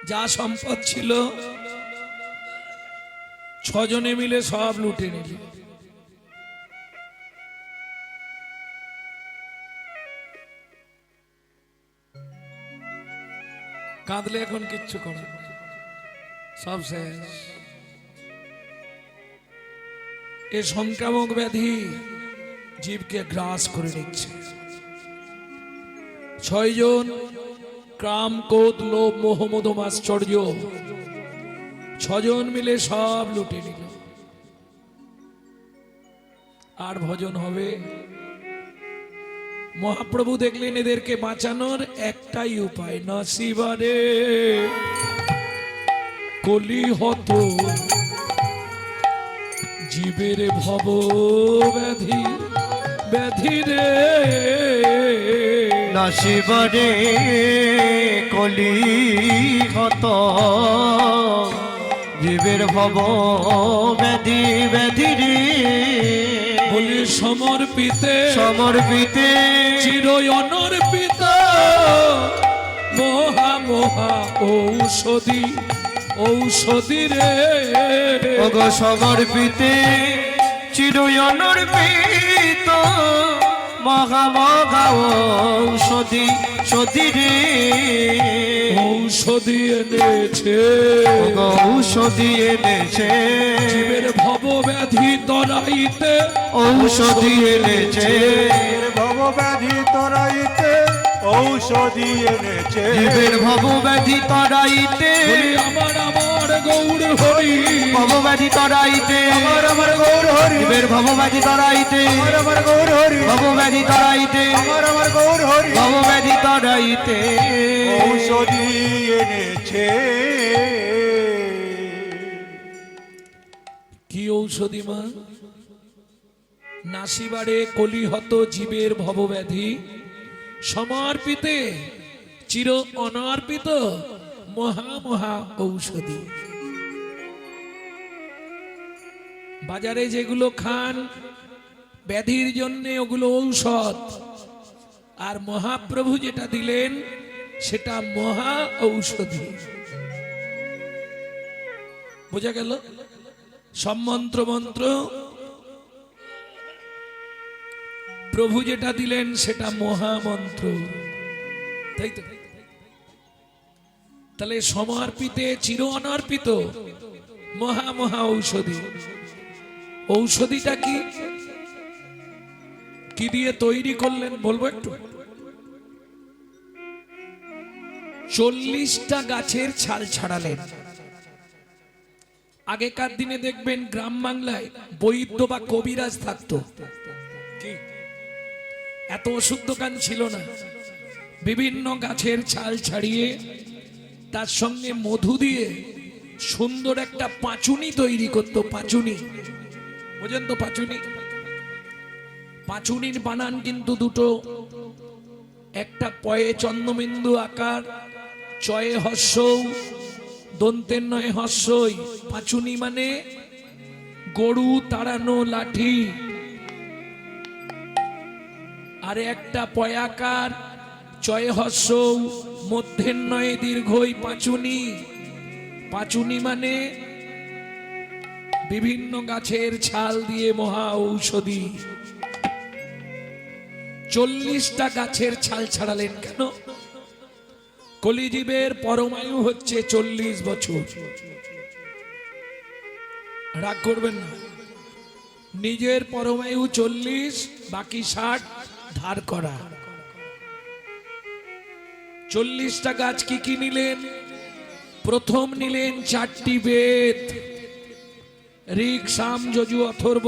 যা সম্পদ ছিল ছজনে মিলে সব লুটে নিল। কাঁদলে এখন কিচ্ছু করে না, সব শেষ। এ সংক্রামক ব্যাধি জীবকে গ্রাস করে নিচ্ছে। 6 জন কাম ক্রোধ লোভ মোহ মদ মাশ্চর্য 6 জন মিলে সব লুটে নিল। আর ভজন হবে? মহাপ্রভু দেখলেন এদেরকে বাঁচানোর একটাই উপায়, নসিবারে কলি হত জীবের ভব ব্যাধি ব্যাধি রে, নসিবারে কলি হত জীবের ভব ব্যাধি ব্যাধি রে। বলি সমর্পিতে সমর্পিতে চির অনর্পিত মহা মহা ঔষধি ঔষধি রে। ওগো সমর্পিতে চির অনর্পিত মহা মহা ঔষধি সধি রে। ঔষধি এনেছে ওগো ঔষধি এনেছে জীবের ভব ব্যাধি তরাইতে, ঔষধি এনেছে ভব ব্যাধি তরাইতে ঔষধি এনেছে। জীবের ভব ব্যাধি তরাইতে বলি আমার আমার গৌর হরি, ভব ব্যাধি তরাইতে আমার আমার গৌর হরি, জীবের ভব ব্যাধি তরাইতে আমার আমার গৌর হরি, ভব ব্যাধি তরাইতে আমার আমার গৌর হরি, ভব ব্যাধি তরাইতে ঔষধি এনেছে। কি ঔষধি মা? নাসিবারে কলিহত জীবের ভবব্যাধি সমর্পিতে চির অনর্পিত মহা মহা ঔষধি। বাজারে যেগুলো খান ব্যাধির জন্য ওগুলো ঔষধ, আর মহাপ্রভু যেটা দিলেন সেটা মহা ঔষধি। বোঝা গেল? সব মন্ত্র মন্ত্র প্রভু যেটা দিলেন সেটা মহামন্ত্র, তাই তো? তাহলে সমর্পিতে চির অনর্পিত মহা মহা ঔষধি। ঔষধিটা কি কি দিয়ে তৈরি করলেন বলবো একটু? 40টা গাছের ছাল ছাড়ালেন। আগেকার দিনে দেখবেন গ্রাম বাংলায় বৈদ্য বা কবিরাজ থাকতো, কি এত ওষুধ দোকান ছিল না। বিভিন্ন গাছের ছাল ছাড়িয়ে তার সঙ্গে মধু দিয়ে সুন্দর একটা পাঁচুনি তৈরি করতো। পাঁচুনি বোঝেন তো? পাঁচুনি, পাঁচুনির বানান কিন্তু দুটো, একটা পয়ে চন্দ্রবিন্দু আকার, চয়ে হস্যৌ, দন্তের নয় হস্যই। পাঁচুনি মানে গরু তাড়ানো লাঠি। আর একটা পয়াকার, চয়ে হস্যৌ, মধ্যের নয় দীর্ঘই পাঁচুনি। পাঁচুনি মানে বিভিন্ন গাছের ছাল দিয়ে মহা ঔষধি। 40টা গাছের ছাল ছাড়ালেন কেন? কলিজীবের পরমায়ু হচ্ছে 40 বছর। রাগ করবেন না, নিজের পরমায়ু 40, বাকি 60 ধার করা। 40টা গাছ কি কি নিলেন? প্রথম নিলেন 4টি বেদ, ঋক সাম যজু অথর্ব।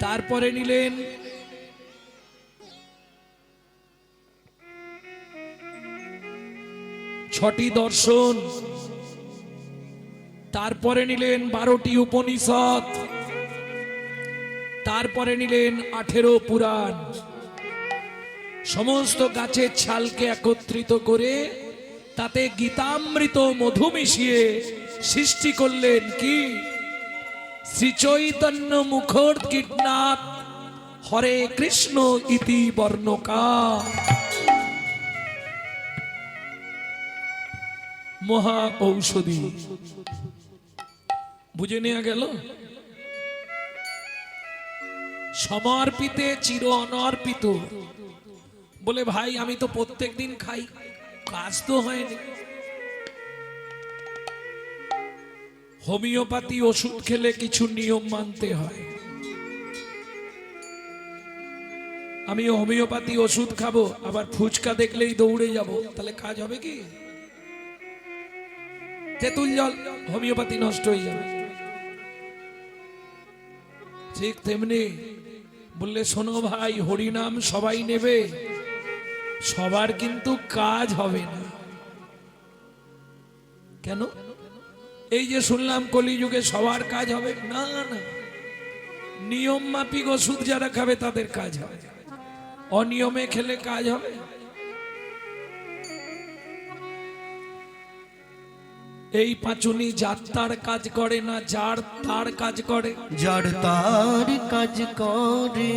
তারপরে নিলেন 6টি দর্শন। তারপরে নিলেন 12টি উপনিষদ। তারপরে নিলেন 18 পুরাণ। সমস্ত গাছের ছালকে একত্রিত করে তাতে গীতামৃত মধু মিশিয়ে সৃষ্টি করলেন কি? শ্রী চৈতন্য মুখর কীটনাথ হরে কৃষ্ণ ইতি বর্ণকা। মহা ঔষধি। বুঝে নেওয়া গেল? সমর্পিতে চির অনর্পিত। বলে ভাই আমি তো প্রত্যেক দিন খাই, কাজ তো হয়নি। হোমিওপ্যাথি ওষুধ খেলে কিছু নিয়ম মানতে হয়। আমি হোমিওপ্যাথি ওষুধ খাবো আবার ফুচকা দেখলেই দৌড়ে যাব, তাহলে কাজ হবে কি? তেঁতুল জল, হোমিওপ্যাথি নষ্ট হয়ে যাবে। ঠিক তেমনি বললে শোনো ভাই, হরিনাম সবাই নেবে, সবার কিন্তু কাজ হবে না। কেন? এই যে শুনলাম কলিযুগে সবার কাজ হবে না, না। নিয়ম মাফিক ওষুধ যারা খাবে তাদের কাজ হবে, অনিয়মে খেলে কাজ হবে? এই পাঁচুনি যার তার কাজ করে না, যার তার কাজ করে। যার তার কাজ করে।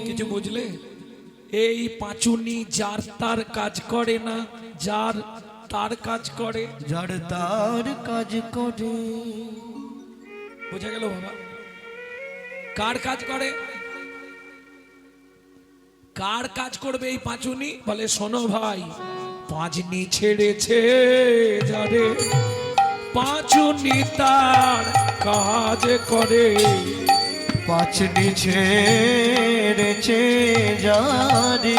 কিছু বুঝলে? এই পাঁচুনি যার তার কাজ করে না, যার তার কাজ করে। যার তার কাজ করে। বুঝা গেল বাবা? কার কাজ করে? কার কাজ করবে এই পাঁচুনি? বলে শোনো ভাই, পাঁচনি ছেড়েছে যারে, পাঁচুনি তার কাজ করে। পাঁচনি ছেড়েছে যারে,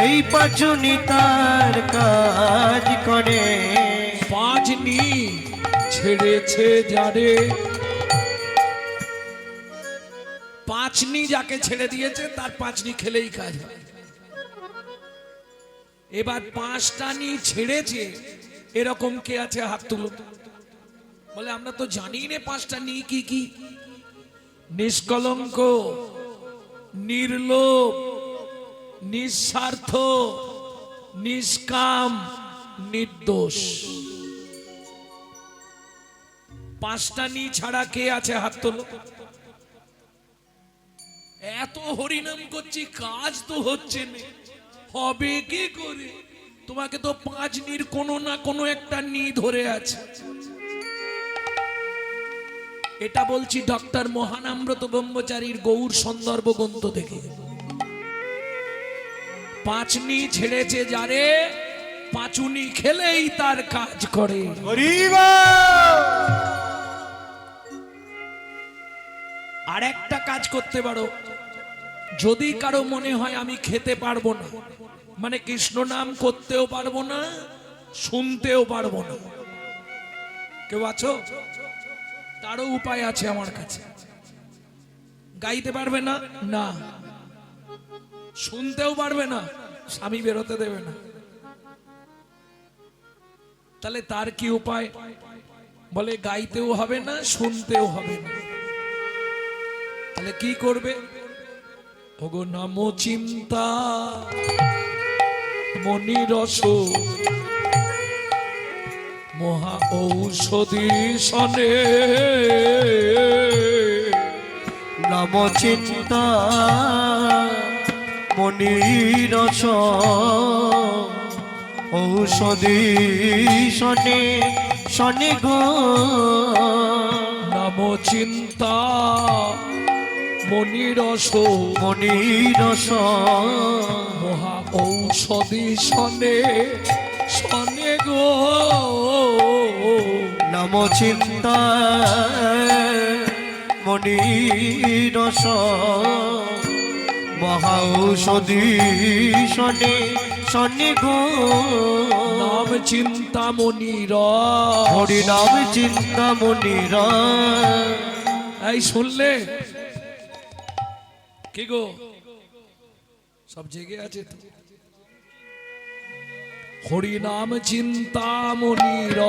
এই পাঁচনি তার কাজ করে। পাঁচনি ছেড়েছে যারে, পাঁচনি যাকে ছেড়ে দিয়েছে তার পাঁচনি খেলেই কাজ হয়। এবার পাঁচটা নি ছেড়েছে এরকম কে আছে? হাত তুলো। বলে আমরা তো জানি না পাঁচটা নি কি কি। নিষ্কলঙ্ক, নির্লোভ, নিঃস্বার্থ, নিষ্কাম, নির্দোষ। পাঁচটা নি ছাড়া কে আছে? হাত তোলো। এত হরিনাম করছি, কাজ তো হচ্ছে না, হবে কি করে? তোমাকে তো পাঁচ নির কোনো না কোনো একটা নি ধরে আছে। এটা বলছি ডক্টর মহানাম্রত ব্রহ্মচারীর গৌর সন্দর্ভ গ্রন্থ থেকে। পাঁচনি ছেড়েছে যারে, পাঁচুনি খেলেই তার কাজ করে। আর একটা কাজ করতে পারো, যদি কারো মনে হয় আমি খেতে পারবো না, মানে কৃষ্ণ নাম করতেও পারবো না, শুনতেও পারবো না, কেউ আছো? তারও উপায় আছে আমার কাছে। গাইতে পারবে না, না। শুনতেও পারবে না, স্বামী বেরোতে দেবে না, তাহলে তার কি উপায়? বলে গাইতেও হবে না, শুনতেও হবে না, তাহলে কি করবে? ওগো নামো চিন্তা মনিরস, মহা ঔষধি সনে। নাম চিন্তা মনিরস, ঔষধি শনে শনে গো। নাম চিন্তা মনিরস, মনিরস, মহা ঔষধি সনে সনে গো। নাম চিন্তা মনিরস, মহাঔষধি শনে শনে গো। নাম চিন্তা মনির, হরি নাম চিন্তা মনির। এই শুনলে কি গো? সব জেগে আছে তো? হরি নাম চিন্তা মনির,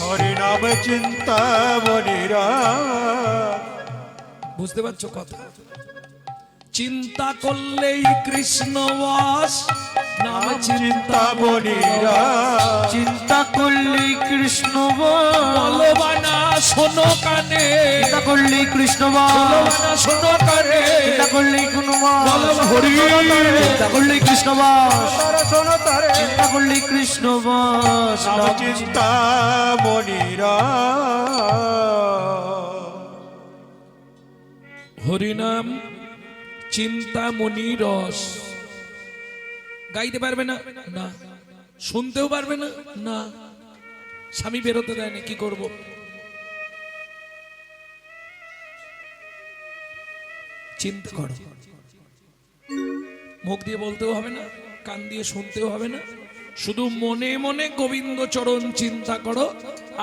হরি নাম চিন্তা মনিরা। বুঝতে পারছো কথা? চিন্তা করলেই কৃষ্ণ বাস, নাম চিন্তা চিন্তা মনিরা। চিন্তা করলে করলি কৃষ্ণ বল বলবানা শোনো কানে, চিন্তা করলি কৃষ্ণ বল বলবানা শোনো কানে, চিন্তা করলি কোন বল হরি, চিন্তা করলি কৃষ্ণ বস তারা শোনো তারে চিন্তা করলি কৃষ্ণ বস নাম চিন্তা মনিরা হরিনাম চিন্তামণি রস। গাইতে পারবে না, না। শুনতেও পারবে না, না। স্বামী বেরোতে দেয় না, কি করব? চিন্তা করো, মুখ দিয়ে বলতেও হবে না, কান দিয়ে শুনতেও হবে না, শুধু মনে মনে গোবিন্দ চরণ চিন্তা করো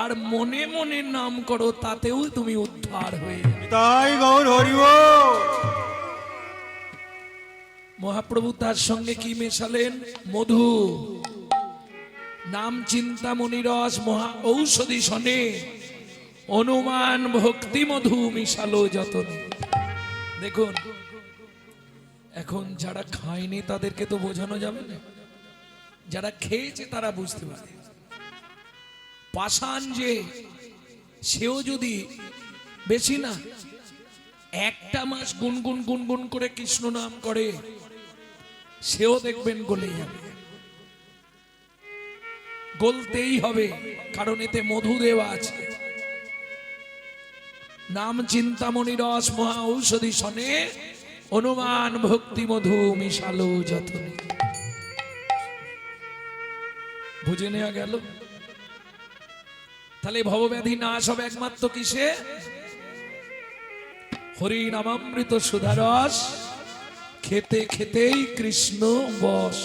আর মনে মনে নাম করো, তাতেও তুমি উদ্ধার হয়ে যাবে। তাই গৌর হরিব মহাপ্রভু তার সঙ্গে কি মেশালেন? মধু। নাম চিন্তামণি রস মহা ঔষধি শনে, অনুমান ভক্তি মধু মিশালো যতনে। দেখুন, এখন যারা খায়নি তাদেরকে তো বোঝানো যাবে না, যারা খেয়েছে তারা বুঝতে পারে। পাষাণ যে, সেও যদি বেশি না একটা মাস গুনগুন গুনগুন করে কৃষ্ণ নাম করে, সেও দেখবেন গলে যাবে। গলতেই হবে, কারণ এতে মধু দেওয়া আছে। নাম চিন্তামণি রস মহা ঔষধি শনে, অনুমান ভক্তি মধু মিশালো যতনে। বুঝে নেওয়া গেল? তাহলে ভবব্যাধি নাশ হবে একমাত্র কিসে? হরি নামামৃত সুধারস খেতে খেতেই কৃষ্ণ বশ।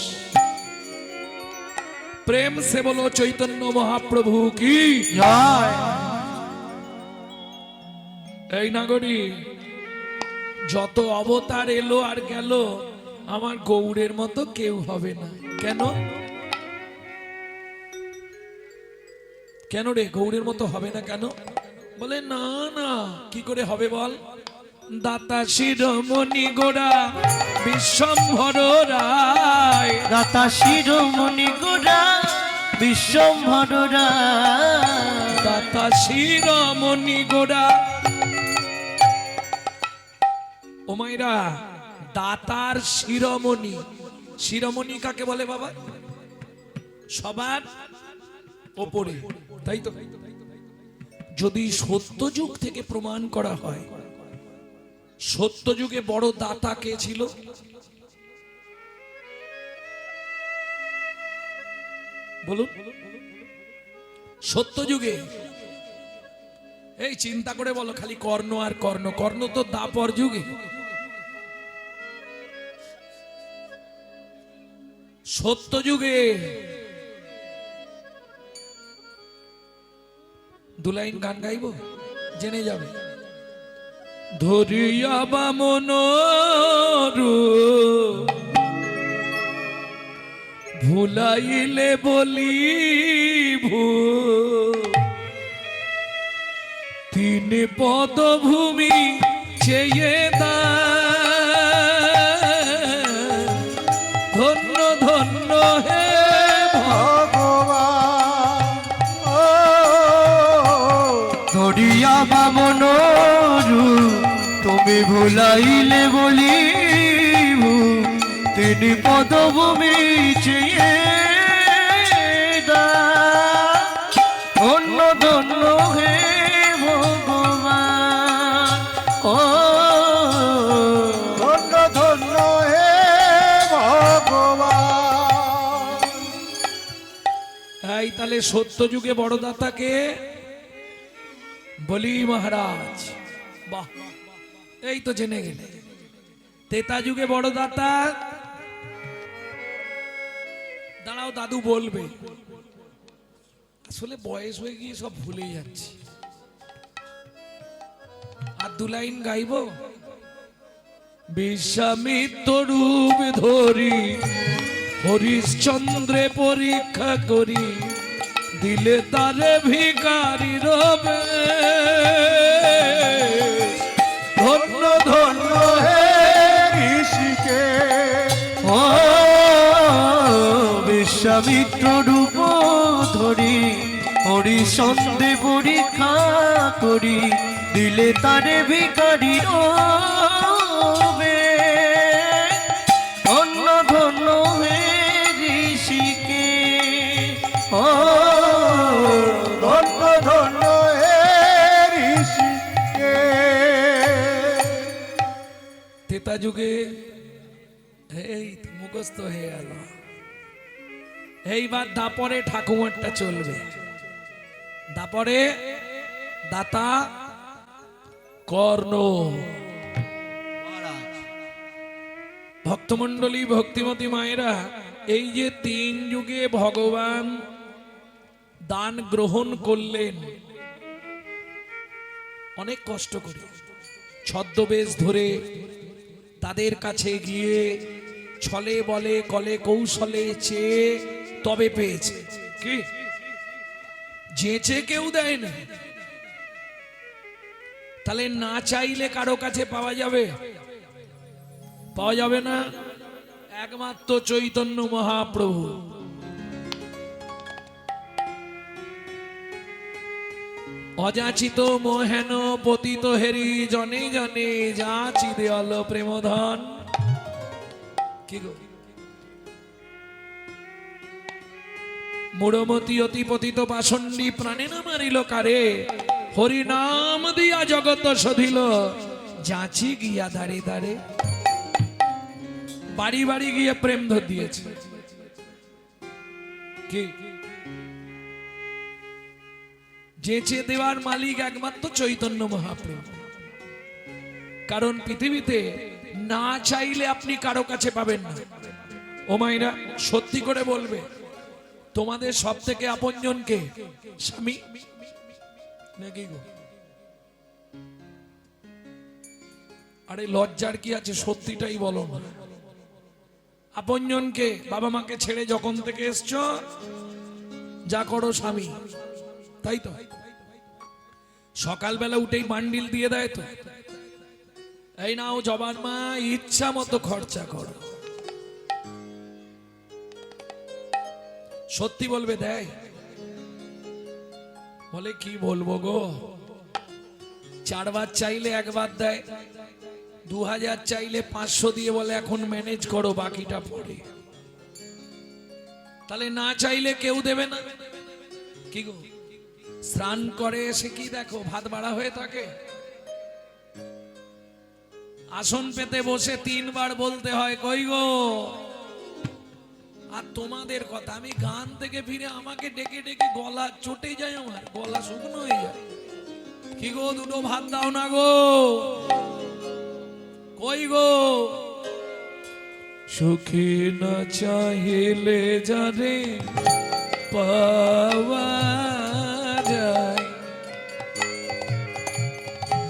প্রেম সে বলো চৈতন্য মহাপ্রভু কি জয়। এই নাগরী, যত অবতার এলো আর গেল, আমার গৌড়ের মতো কেউ হবে না। কেন? কেন রে, গৌড়ের মতো হবে না কেন? বলে না না, কি করে হবে বল? দাতা শিরোমণি গোড়া বিশ্বম্ভর রায়, দাতা শিরোমণি গোড়া বিশ্বম্ভর রায়, দাতা শিরোমণি গোড়া। ও মাইরা, দাতার শিরোমণি। শিরোমণি কাকে বলে বাবা? সবার ওপরে, তাই তো? যদি সত্যযুগ থেকে প্রমাণ করা হয়, সত্যযুগে বড় দাতা কে ছিল? বলুন, সত্যযুগে। এই চিন্তা করে বলো, খালি কর্ণ আর কর্ণ। কর্ণ তো দাপর যুগে। সত্যযুগে দু লাইন গান গাইব, জেনে যাবে। ধরিয়া বামন ভুলাইলে বলি তিন পদভূমি চেয়ে দা, ধন্য ধন্য হে ভগবান ও ধরিয়া বামন তুমি ভুলাইলে বলি তিনি পদভূমি চেয়ে দা, ধন্য ধন্য হে ভগবান ও ধন্য ধন্য হে ভগবান। এই তাহলে সত্য যুগে বড় দাতাকে বলি মহারাজ। বাহ, এই তো জেনে গেলে। তেতা যুগে বড় দাতা, দাঁড়াও দাদু বলবে, আসলে বয়স হয়ে গিয়ে সব ভুলে যাচ্ছি। আর দু লাইন গাইব। বিশ্বামিত্র রূপ ধরি হরিশ্চন্দ্রে পরীক্ষা করি, দিলে তারে ভিখারি রবে। ধন্য ধন্য হে ঋষিকে ও বিশ্বামিত্র রূপ ধরি হরি সন্ধে পরীক্ষা করি দিলে তারে ভিখারি রবে ধন্য ধন্য হে ঋষিকে ও ধন্য ধন্য হে ঋষিকে তেতা যুগে এই তো মুখস্থ হয়ে গেল। এইবার দাপরে ঠাকুমারটা চলবে। দাপরে দাতা কর্ণ। ভক্তমণ্ডলী ভক্তিমতী মায়েরা, এই যে 3 যুগে ভগবান দান গ্রহণ করলেন অনেক কষ্ট করে, ছদ্মবেশ ধরে তাদের কাছে গিয়ে ছলে বলে কলে কৌশলে চেয়ে তবে পেয়েছে। কি যেচে কেউ দেয় না, তাহলে না চাইলে কারো কাছে পাওয়া যাবে? পাওয়া যাবে না, একমাত্র চৈতন্য মহাপ্রভু। অযাচিত মোহেন পতিত হেরি জনে জনে যাচি দেয়াল প্রেমধন। কি গো মুড়মতি অতি পতিত পাষণ্ডী প্রাণে না মারিল কারে, হরি নাম দিয়া জগত সধিল যাচি গিয়া দাঁড়ে দাঁড়ে। বাড়ি বাড়ি গিয়ে প্রেম ধর দিয়েছে। কি যেচে দেওয়ার মালিক একমাত্র চৈতন্য মহাপ্রভু। কারণ পৃথিবীতে না চাইলে আপনি কারো কাছে পাবেন না। ও মাইরা সত্যি করে বলবে, তোমাদের সব থেকে আপনজন কে? স্বামী নাকি গো? আরে লজ্জার কি আছে, সত্যিটাই বলো না। আপনজন কে? বাবা মাকে ছেড়ে যখন থেকে এসছো যা করো স্বামী, তাই তো? সকালবেলা উঠেই বান্ডিল দিয়ে দেয় তো, এই নাও জবার মা, ইচ্ছা মতো খরচা করো। সত্যি বলবে দেয়? বলে কি বলবো গো, 4 বার চাইলে 1 বার দেয়, 2000 চাইলে 500 দিয়ে বলে এখন ম্যানেজ করো, বাকিটা পরে। তাহলে না চাইলে কেউ দেবে না। কি গো স্নান করে এসে কি দেখো ভাত বাড়া হয়ে থাকে? আসন পেতে বসে 3 বার বলতে হয় কই গো। আর তোমাদের কথা, আমি গান থেকে ফিরে আমাকে ডেকে ডেকে গলা চটে যায়, আমার গলা শুকনো হয়ে যায়। কি গো দুটো ভাত দাও না গো, কই গো। সুখী না চাহিলে জানে পাওয়া যায়,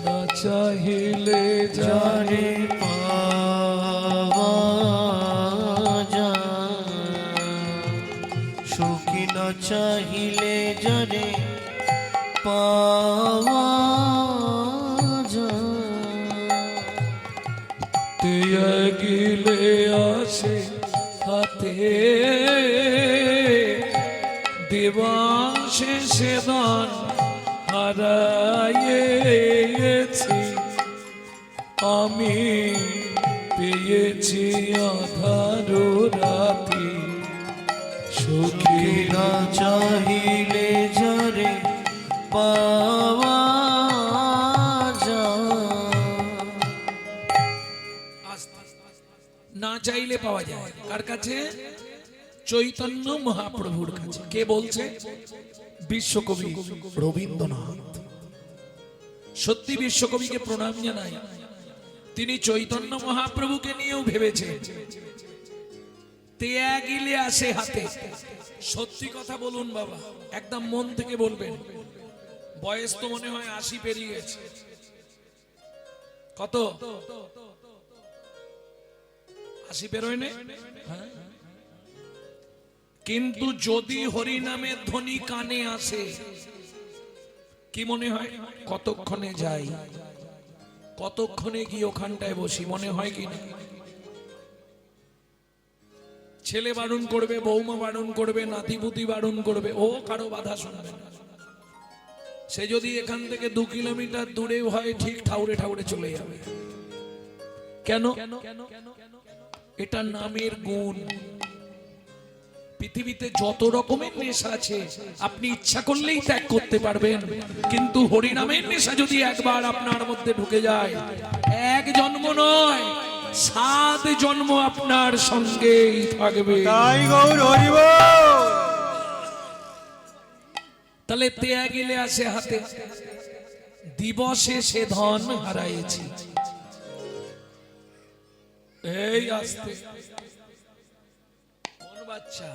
না চাহিলে জানে পাওয়া যায়, সুখী না চাহিলে জানে পাওয়া যায়। গিলে আসে হাতে দিবাসে সেদান হারাইয়েছি, আমি পেয়েছি আধার রাতি। সুখী না চাহিলে যারে পাওয়া না চাইলে পাওয়া যায় কার কাছে? চৈতন্য মহাপ্রভুর কাছে। কে বলছে? বিশ্বকবি রবীন্দ্রনাথ। সত্যি বিশ্বকবিকে প্রণাম জানাই। তিনি চৈতন্য মহাপ্রভুকে নিয়েও ভেবেছেন। তেয়া গিলে আসে হাতে। সত্যি কথা বলুন বাবা, একদম মন থেকে বলবেন। বয়স তো মনে হয় 80 পেরিয়ে গেছে। কত? 80 পেরোয় না? কিন্তু যদি হরি নামের ধ্বনি কানে আসে, কি মনে হয়? কতক্ষণে যাই, কতক্ষণে গিয়ে ওখানটায় বসি, মনে হয় কি না? ছেলে বারণ করবে, বৌমা বারণ করবে, নাতিপুতি বারণ করবে, ও কারো বাধা শুনবে না। সে যদি এখান থেকে 2 কিলোমিটার দূরে হয় ঠিক ঠাউরে ঠাউরে চলে যাবে। কেন? এটা নামের গুণ। পৃথিবীতে যত রকমের নেশা আছে আপনি ইচ্ছা করলেই ত্যাগ করতে পারবেন, কিন্তু হরিনামের নেশা যদি একবার আপনার মধ্যে ঢুকে যায়, এক জন্ম নয় 7 জন্ম আপনার সঙ্গেই থাকবে। তাই গৌর হরি বল। তাহলে ত্যাগ গেলে আসে হাতে, দিবসে সে ধন হারাইছি। এই আসতে কোন বাচ্চা,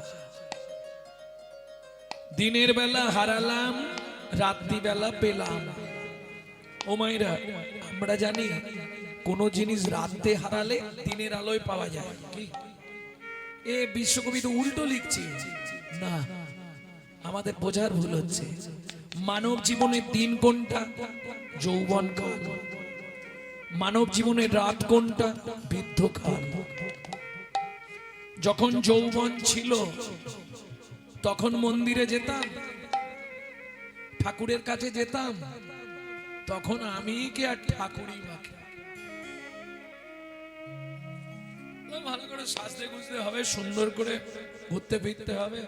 দিনের বেলা হারালাম, রাত্রি বেলা পেলাম। ও মাইরা, আমরা জানি কোন জিনিস রাতে হারালে দিনের আলোয় পাওয়া যায়। কি এ বিশ্বকবি তো উল্টো লিখছে না, আমাদের বোঝার ভুল হচ্ছে। মানব জীবনের দিন কোনটা? যৌবন কাল। মানব জীবনের রাত কোনটা? বৃদ্ধকাল। যখন যৌবন ছিল তখন মন্দিরে যেতাম, ঠাকুরের কাছে যেতাম, তখন আমি কে আর ঠাকুরই বাকি। ভালো করে সাজতে গুজতে হবে, সুন্দর করে ঘুরতে ফিরতে হবে।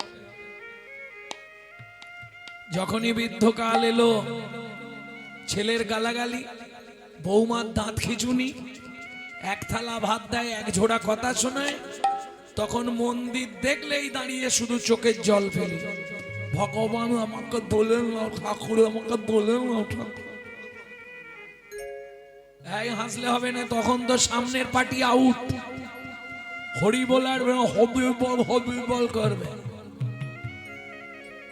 যখনই বৃদ্ধকাল এলো, ছেলের গালাগালি, বৌমার দাঁত খিচুনি, এক থালা ভাত দেয়, এক ঝোড়া কথা শোনায়, তখন মন্দির দেখলেই দাঁড়িয়ে শুধু চোখের জল ফেলি। ভগবান আমাকে বলেন না, ঠাকুর আমাকে বলেন না। এই হাসলে হবে না, তখন তো সামনের পার্টি আউট। হরি বলার হবি বল করবে।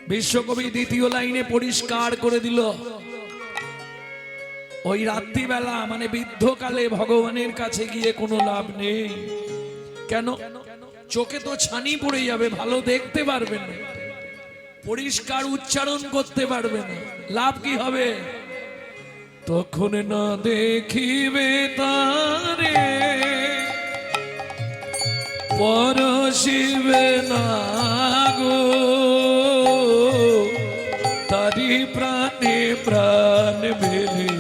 বিশ্বকবি দ্বিতীয় লাইনে পরিষ্কার করে দিল, ওই রাত্রিবেলা মানে বৃদ্ধকালে ভগবানের কাছে গিয়ে কোনো লাভ নেই। কেন? চোখে তো ছানি পড়ে যাবে, ভালো দেখতে পারবে না, পরিষ্কার উচ্চারণ করতে পারবে না, লাভ কি হবে? তখন না দেখিবে তারে, পরশিবে না গো, তারি প্রাণে প্রাণ বেলে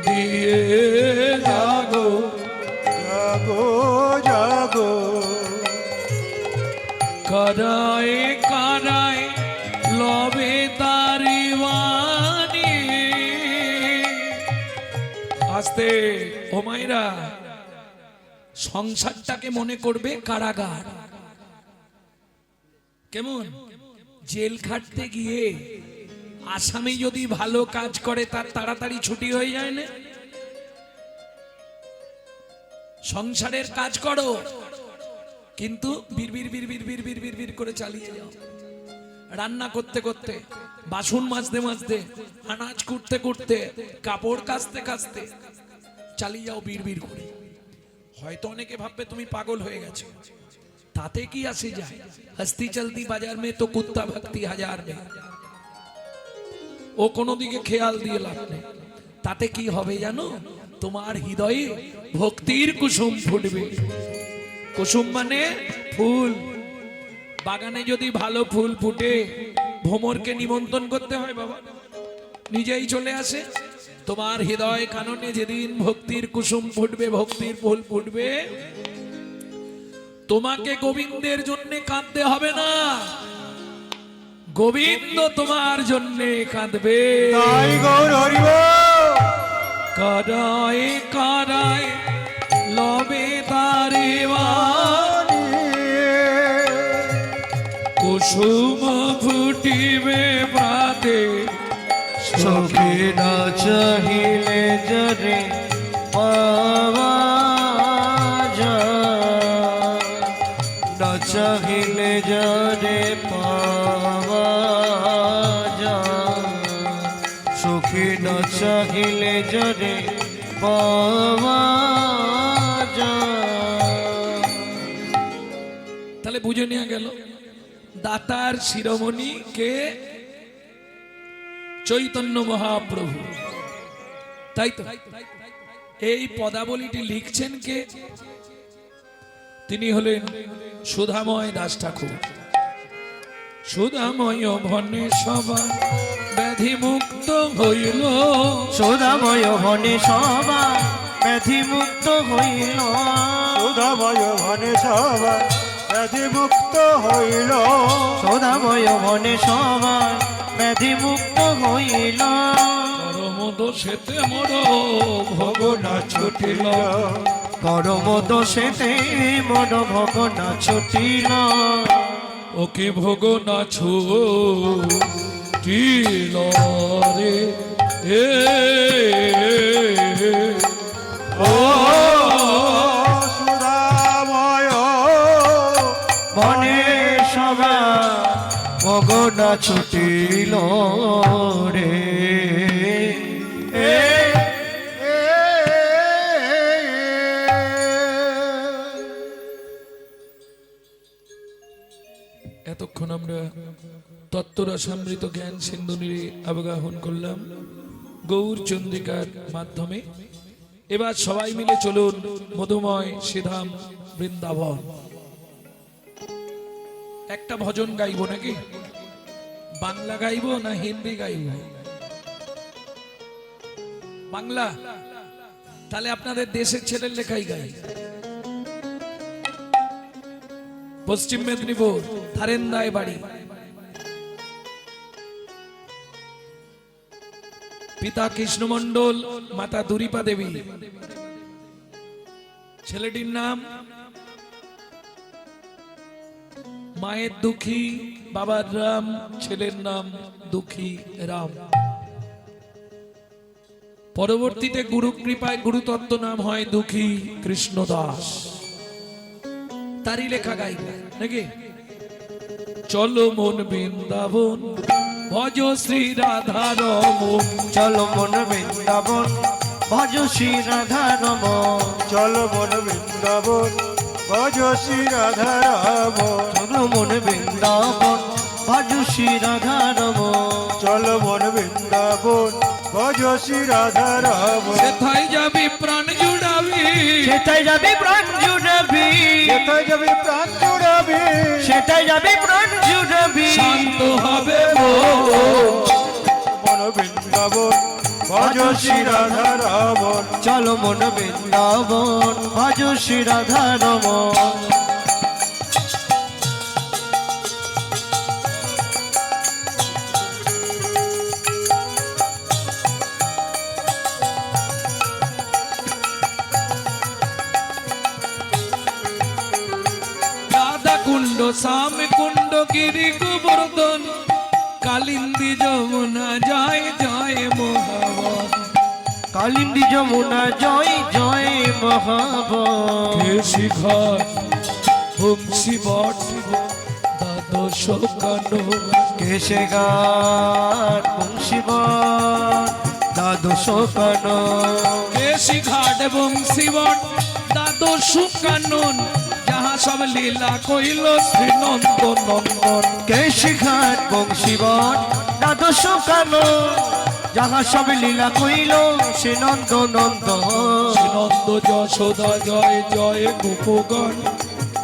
দিয়ে জাগো। জাগো জাগো কারায় কারায় লবে তারি বাণী। আস্তে ও মাইরা, সংসারটাকে মনে করবে কারাগার। কেমন? জেল খাটতে গিয়ে আসামি যদি ভালো কাজ করে তার তাড়াতাড়ি ছুটি হয়ে যায় না? সংসারের কাজ করো, কিন্তু বিড়বিড় বিড়বিড় বিড়বিড় বিড়বিড় করে চালিয়ে যাও। রান্না করতে করতে, বাসন মাজতে মাজতে, আনাজ কুটতে কুটতে, কাপড় কাচতে কাচতে চালিয়ে যাও বিড়বিড় করে। হয়তো অনেকে ভাববে তুমি পাগল হয়ে গেছো, তাতে কি আসে যায়? হস্তি চলতি বাজার মে তো কুত্তা ভক্তি হাজার মে। ও কোনো দিকে খেয়াল দিয়ে লাভ নেই। তাতে কি হবে জানো? তোমার হৃদয়ে ভক্তির কুসুম ফুটবে। কুসুম মানে ফুল। বাগানে যদি ভালো ফুল ফুটে, ভ্রমরকে নিমন্ত্রণ করতে হয় বাবা, নিজেই চলে আসে। তোমার হৃদয় কাননে যেদিন ভক্তির কুসুম ফুটবে, ভক্তির ফুল ফুটবে, তোমাকে গোবিন্দের জন্য কাঁদতে হবে না, গোবিন্দ তোমার জন্য কাঁদবে। তাই গৌর হরি বল। কারায় কারায় লবে তারে বাণী, কুসুম ফুটিবে প্রাতে। চোখে না চাহিলে জরে পাওয়া যায়, না চাহিলে জরে পাওয়া যায়, চোখে না চাহিলে জরে পাওয়া যায়। তাহলে বুঝে নেওয়া গেল দাতার শিরোমণি কে? চৈতন্য মহাপ্রভু। তাই তো এই পদাবলীটি লিখছেন কে? তিনি হলেন সুধাময় দাস ঠাকুর। সুধাময় ভনে সবা ব্যাধি মুক্ত হইল, সুধাময় ভনে সবা ব্যাধি মুক্ত হইল, সুধাময় ভনে সবা ব্যাধি মুক্ত হইল, সুধাময় ভনে সবা ব্যাধি মুক্ত হইল, করম দোষেতে মোর ভোগ না ছুটিল, করম দোষেতে মন ভোগ না ছুটিল, ওকে ভোগ না ছুটিল রে এ ও সুধাময় ভনে সবা ভোগ না ছুটিল রে এতক্ষণ আমরা তত্ত্বরসামৃত জ্ঞান সিন্ধুনিরে অবগাহন করলাম গৌর চন্দ্রিকার মাধ্যমে। এবার সবাই মিলে চলুন মধুময় শ্রীধাম বৃন্দাবন। একটা ভজন গাইব নাকি? বাংলা গাইব না হিন্দি গাইব? বাংলা? তাহলে আপনাদের দেশের ছেলের লেখাই গাই। পশ্চিম মেদিনীপুর থারেন্দায় বাড়ি, পিতা কৃষ্ণ মণ্ডল, মাতা দুরিপা দেবী, ছেলেটির নাম মায়ের দুঃখী, বাবার রাম, ছেলের নাম দুঃখী রাম। পরবর্তীতে গুরু কৃপায় গুরুতত্ত্ব নাম হয় দুঃখী কৃষ্ণদাস। তারই লেখা গাইব নাকি? চলো মন বৃন্দাবন ভজ শ্রী রাধা রমন, চলো মন বৃন্দাবন ভজ শ্রী রাধা রমন, চলো মন বৃন্দাবন ভজ শ্রী রাধা রমন, চলো মন বৃন্দাবন ভজ শ্রী রাধা রমন, চলো মন বৃন্দাবন ভজ শ্রী রাধা রমন, সেথায় যাবি প্রাণ জুড়াবি, সেটাই যাবি প্রাণ জুড়াবি, যেথায় যাবি প্রাণ জুড়াবি, সেটাই যাবি প্রাণ জুড়াবি, শান্ত হবে মন বৃন্দাবন ভজ শ্রী রাধা রমন, চলো মন বৃন্দাবন ভজ শ্রী রাধা রমন। রাধা কুণ্ড, শ্যাম কুণ্ড, গিরি গোবর্ধন, কালিন্দী যমুনা জয় জয় মহাবন, কালিন্দী যমুনা জয় জয় মহাবন, কেশি ঘাট বংশী বট দ্বাদশ কানন, কেশে গান বংশীবন দ্বাদশ কানন, কেশি ঘাট বংশী বট দ্বাদশ কানন, যাহা সব লীলা কইল শ্রী নন্দ নন্দন, কেশে ঘাট বংশীবন দ্বাদশ কানন, যাহা সব লীলা কইল সে নন্দ নন্দন, শ্রী নন্দ যশোদা জয় জয় গোপগণ,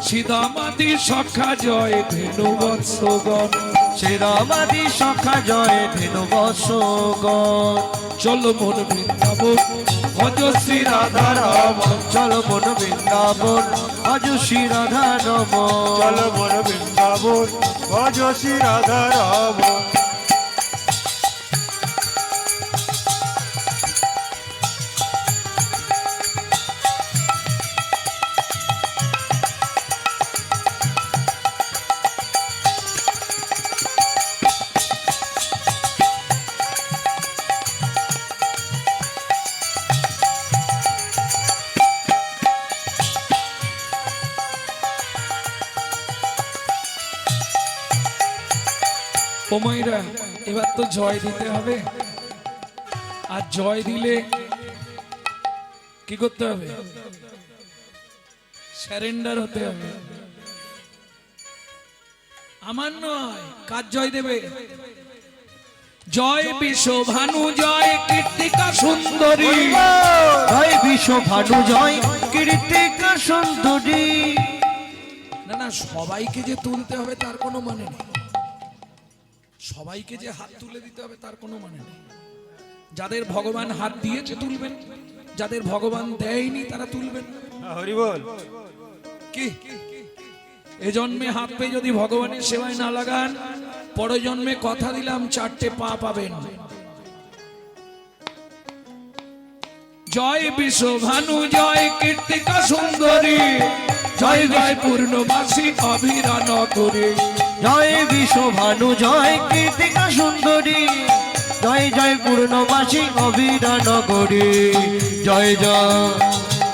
সীতামাতি সখা জয় ধেনু বৎসগণ, শ্রীরামাদি সখা জয় ধেনু বৎসগণ, চলো মন বৃন্দাবন ভজ শ্রী রাধা রমন, চলো মন বৃন্দাবন ভজ শ্রী রাধা রমন, চলো মন বৃন্দাবন ভজ শ্রী রাধা রমন, ওমাইরা এবার তো জয় দিতে হবে, আর জয় দিলে কি করতে হবে? স্যারেন্ডার হতে হবে। আমার নয়, কার জয় দেবে? জয় বিশ্ব ভানু জয় কীর্তিকা সুন্দরী, জয় বিশ্ব ভানু জয় কীর্তিকা সুন্দরী। না না, সবাইকে যে তুলতে হবে তার কোনো মানে নেই। সবাইকে যে হাত তুলে দিতে হবে তার কোনো মানে নেই। যাদের ভগবান হাত দিয়েছে তুলবেন, যাদের ভগবান দেয়নি তারা তুলবেন। হরি বল। কি এ জন্মে হাত পেয়ে যদি ভগবানের সেবায় না লাগান, পরের জন্মে কথা দিলাম 4টে পা পাবেন। জয় বিশ্বভানু, জয় কীর্তিকা সুন্দরী, জয় জয় পূর্ণবাসী অভিরান করে। জয় বিশ্বভানু, জয় কীর্তিকা সুন্দরী, জয় জয় পূর্ণবাসী অভিরান গরি। জয় জয়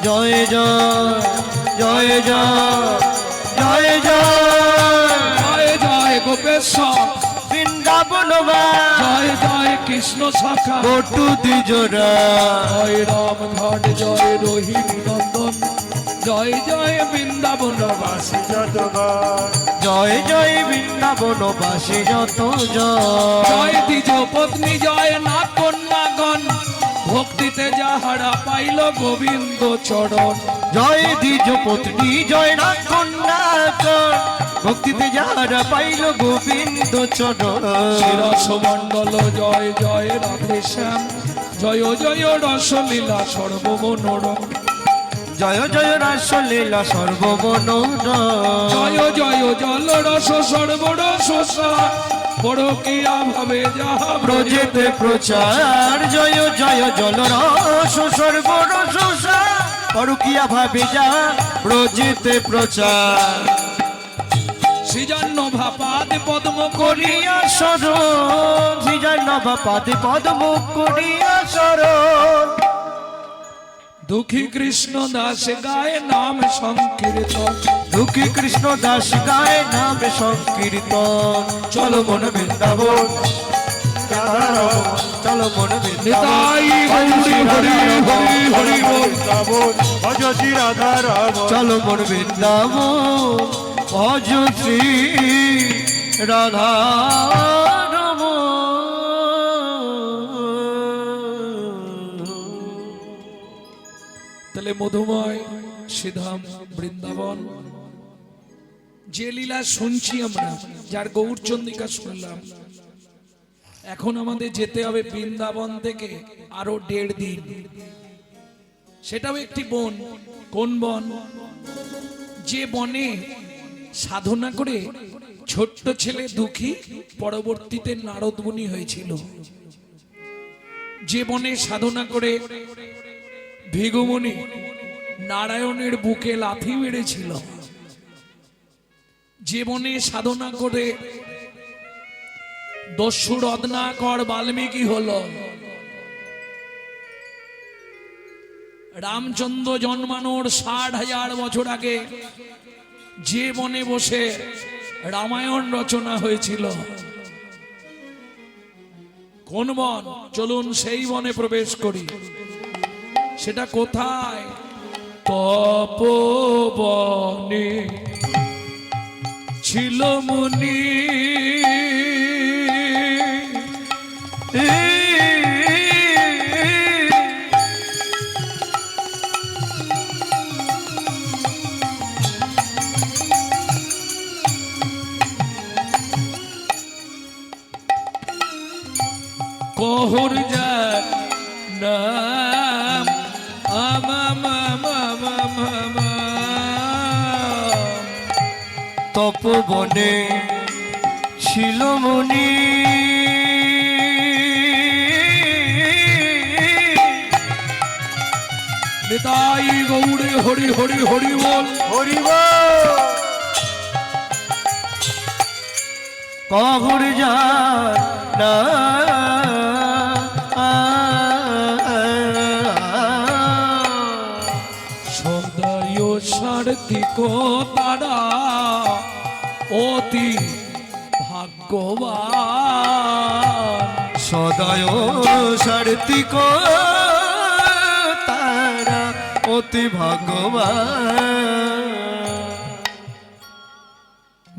জয় জয় জয় জয় জয় জয় জয় গোপেশ্বর বৃন্দাবন, জয় জয় কৃষ্ণ শাখা বটু দ্বিজরা। জয় রাম ঘট, জয় রোহিণী নন্দন, জয় জয় বৃন্দাবন বাসী। যতবার জয় জয় বৃন্দাবনবাসী যত জয়। জয় দ্বিজ পত্নী, জয় না কন্যাগণ, ভক্তিতে যাহারা পাইল গোবিন্দ চরণ। জয় দ্বিজ পত্নী, জয় না কন্যাগণ, ভক্তিতে যারা পাইল গোবিন্দ চরণ। শিরস মণ্ডল, জয় জয় রাধে শ্যাম, জয় জয় রসলীলা সর্বমনোরম। জয় জয় রাসলীলা সর্বমনোরম। জয় জয় জল রস সর্বরস সার, পরকীয়া ভাবে যাহা ব্রজেতে প্রচার। জয় জয় জলরস সর্বরস, পরকীয়া ভাবে যা ব্রজেতে প্রচার। সৃজন্য ভাপাদ পদ্ম করি, করিয়া শরণ, শ্রীজন্নভা পাদে পদ্ম করিয়া শরণ। দুঃখী কৃষ্ণ দাস গায়ে নাম সংকীর্তন। দুঃখী কৃষ্ণ দাস গায়ে নাম সংকীর্তন। চলো মন বৃন্দাবন, চলো মন নিতাই গৌরী হরি হরি হরি বল। ভজ শ্রী রাধা রাম। চলো মন বৃন্দাবন, ভজ শ্রী রাধা রাম। তাহলে মধুময় শ্রীধাম বৃন্দাবন যে লীলা শুনছি আমরা, যার গৌরচন্দ্রিকা শুনলাম, এখন আমাদের যেতে হবে বৃন্দাবন থেকে আরো 1.5 দিন। সেটাও একটি বন। কোন বন? যে বনে সাধনা করে ছোট্ট ছেলে দুঃখী পরবর্তীতে নারদ মুনি হয়েছিল, যে বনে সাধনা করে ভিগুমুনি নারায়ণের বুকে লাথি মেরেছিল, যে বনে সাধনা করে দস্যু রত্নাকর বাল্মীকি হলো, রামচন্দ্র জন্মানোর 60,000 বছর আগে যে বনে বসে রামায়ণ রচনা হয়েছিল, কোন বন? চলুন সেই বনে প্রবেশ করি। সেটা কোথায়? তপবনে ছিল মুনি, কহুর যার নাম তপবনে ছিল মুনি, নিতাই গৌড়ে হরি হরি হরি বল। হরি বল। কহুর যার সদয় সার্থিক তারা অতি ভাগ্যবান, সদয় সার্থিক তারা অতি ভাগ্যবান।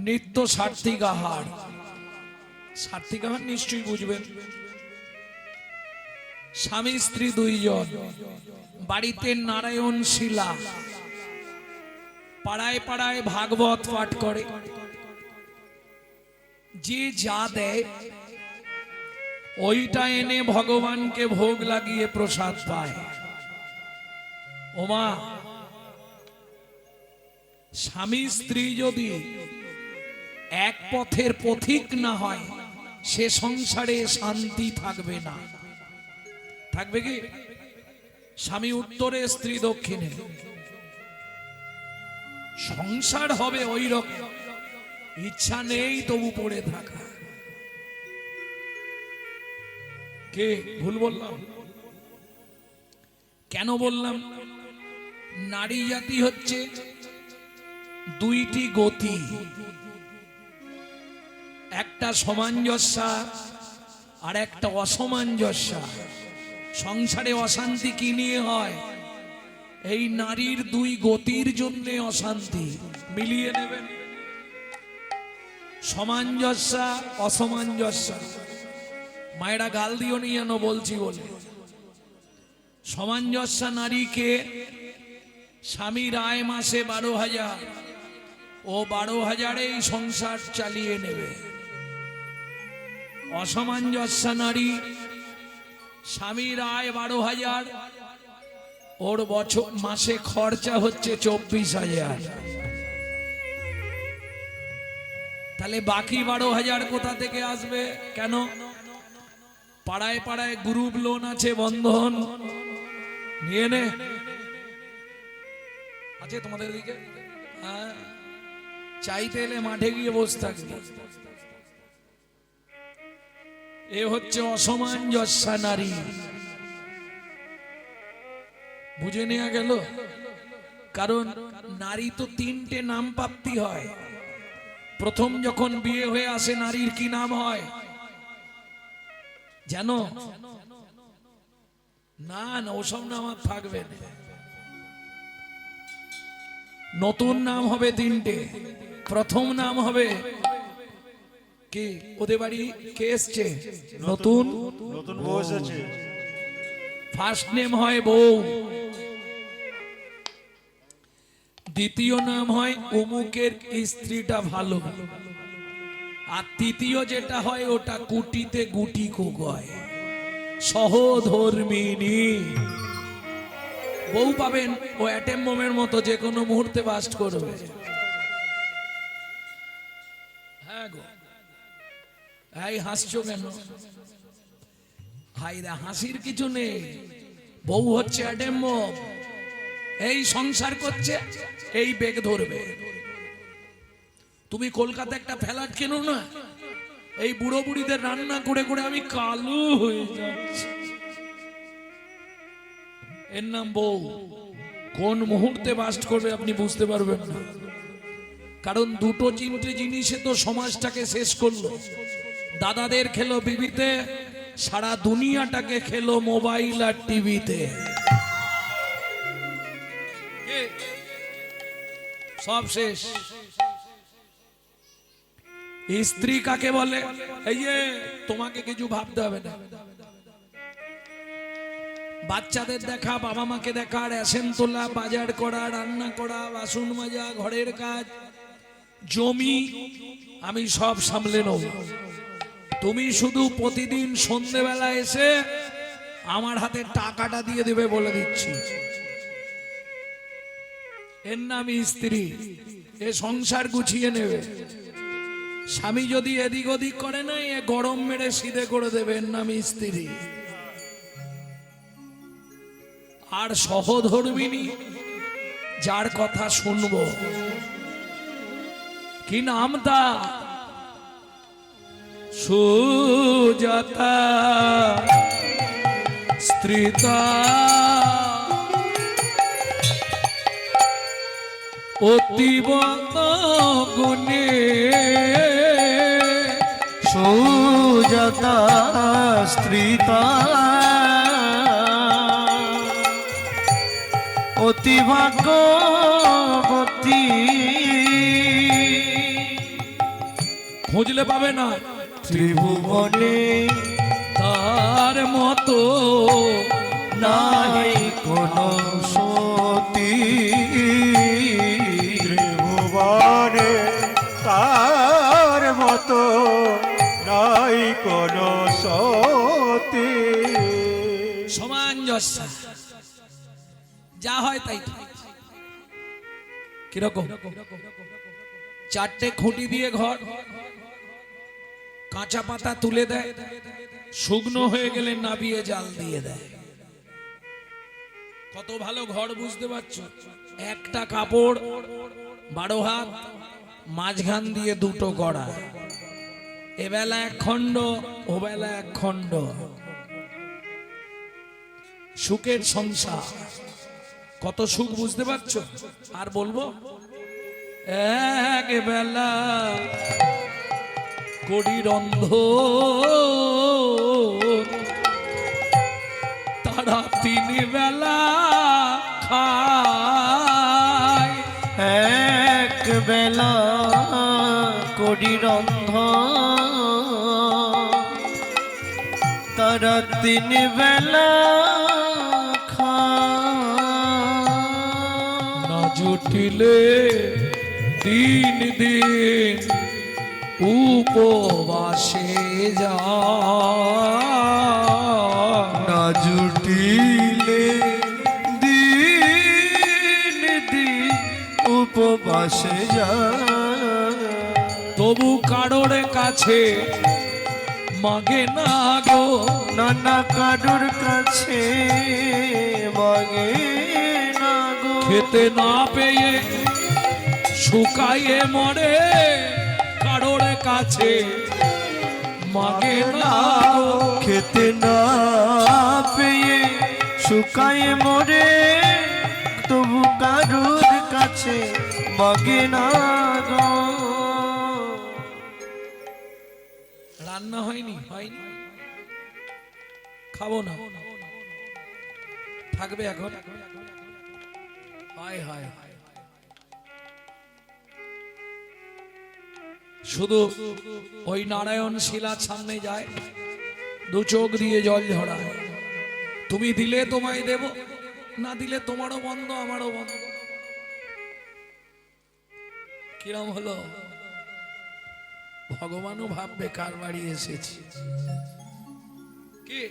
নিত্য সার্থিক আহার। সার্থিক আহার নিশ্চয়ই বুঝবেন। স্বামী স্ত্রী 2 জন, বাড়িতে নারায়ণ শিলা, পাড়ায় পাড়ায় ভাগবত পাঠ করে, যে যা দেয় ওইটা এনে ভগবানকে ভোগ লাগিয়ে প্রসাদ পায়। ওমা, স্বামী স্ত্রী যদি এক পথের পথিক না হয় সে সংসারে শান্তি থাকবে না। থাকবে কি? স্বামী উত্তরে স্ত্রী দক্ষিণে, সংসার হবে ওই রকম, ইচ্ছা নেই তবু পড়ে থাকা। কে ভুল বললাম? কেন বললাম? নারী জাতি হচ্ছে দুইটি গতি, একটা সামঞ্জস্য আর একটা অসামঞ্জস্য। সংসারে অশান্তি কি নিয়ে হয়? এই নারীর দুই গতির জন্য অশান্তি। মিলিয়ে নেবেন, সামঞ্জস্য অসামঞ্জস্য। মায়েরা গাল দিও নি যেন বলছি বলে। সামঞ্জস্য নারীকে স্বামীর আয় মাসে 12,000, ও 12,000 সংসার চালিয়ে নেবে। অসামঞ্জস্য নারী, স্বামীর আয় 12,000, ওর বছর মাসে খরচা হচ্ছে 24,000। তাহলে বাকি 12,000 কোথা থেকে আসবে? কেন? পাড়ায় পাড়ায় গ্রুপ লোন আছে, বন্ধন নিয়ে নে আছে তোমাদের দিকে। হ্যাঁ, চাইতে এলে মাঠে গিয়ে বসে থাকবে। এ হচ্ছে অসামঞ্জস্য নারী। বুঝে নেওয়া গেল? কারণ নারী তো তিনটে নাম প্রাপ্তি হয়। প্রথম যখন বিয়ে হয়ে আসে নারীর কি নাম হয় জানো? না না, ওসব নাম আর থাকবে না। নতুন নাম হবে তিনটে। প্রথম নাম হবে কি? ওদের বাড়ি কে এসছে? নতুন নতুন বউ এসেছে। ফার্স্ট নেম হয় বউ, দ্বিতীয় নাম হয় অমুকের স্ত্রীটা ভালো, আর তৃতীয় যেটা হয় ওটা কুটিতে গুটি কোগয়, সহধর্মিনী। বউ পাবেন ও অ্যাটেম বোমের মতো, যে কোনো মুহূর্তে বাস্ট করবে। হ্যাঁ গো, এই হাসছো কেন? হাইরা, হাসির কিছু নেই। বউ হচ্ছে অ্যাটেম বোম। এই সংসার করছে, এই বেগ ধরবে। তুমি কলকাতা একটা ফ্ল্যাট কেনো না, এই বুড়ো বুড়িদের রান্না করে করে আমি কালো হয়ে যাচ্ছি। এর নাম বউ। কোন মুহূর্তে বাস্ট করবে আপনি বুঝতে পারবেন না। কারণ দুটো তিনটে জিনিসে তো সমাজটাকে শেষ করলো। দাদাদের খেলো বিবিতে, সারা দুনিয়াটাকে খেলো মোবাইল আর টিভিতে। সব শেষ। স্ত্রী কাকে বলে? এই যে তোমাকে কিছু ভাবতে হবে না। বাচ্চাদের দেখা, বাবা মাকে দেখা, রেশন তোলা, বাজার করা, রান্না করা, বাসন মাজা, ঘরের কাজ, জমি আমি সব সামলে নেব। তুমি শুধু প্রতিদিন সন্ধ্যেবেলা এসে আমার হাতে টাকাটা দিয়ে দেবে, বলে দিচ্ছি। এর নাম স্ত্রী। এ সংসার গুছিয়ে নেবে। স্বামী যদি এদিক ওদিক করে না, এ গরম মেরে সিধে করে দেবে। এর নাম স্ত্রী। আর সহধর্মিনী, যার কথা শুনবো, কি নাম তা? সুজাতা স্ত্রীতা অতিবত গুণে। সুজাতা স্ত্রীতা অতি ভাগ্যবতী। খুঁজলে পাবে না ত্রিভুবনে তার মতো নাই কোন সতী। ত্রিভুবনে তার মত তো নাই কোনো সতী। সমান যশা, যা হয় তাই হয়। কিরকম? চারটে খুঁটি দিয়ে ঘর, কাঁচা পাতা তুলে দেয়, শুকনো হয়ে গেলে নাবিয়ে জাল দিয়ে দেয়। কত ভালো ঘর, বুঝতে পারছো? একটা কাপড় 12 হাত, মাঝখান দিয়ে দুটো গড়া, এবেলা এক খণ্ড, ওবেলা এক খণ্ড। সুখের সংসার, কত সুখ, বুঝতে পারছো? আর বলবো, এক বেলা কড়ি রন্ধ, তারা 3 বেলা খায়। এক বেলা করি রন্ধ, তারা 3 বেলা না জুটিলে 3 দিন উপবাসে যা, না জুটিলে দিন দিন উপবাসে যা। তবু কারোর কাছে মাগে না গো, নানা কারুর কাছে মাগে না গো। খেতে না পেয়ে শুকায়ে মরে, কারোর কাছে মাগে না গো। খেতে না পেয়ে শুকায় মরে, তবু কারুর কাছে মাগে না গো। রান্না হয়নি? হয়নি, খাবো না, থাকবে এখন। হয় হয়, শুধু ওই নারায়ণ শিলার সামনে যায়, 2 চোখ দিয়ে জল ঝরায়। তুমি দিলে তোমায় দেব, না দিলে তোমারও বন্ধ, আমারও বন্ধ। কিরম হলো? ভগবানও ভাববে কার বাড়ি এসেছি। কি?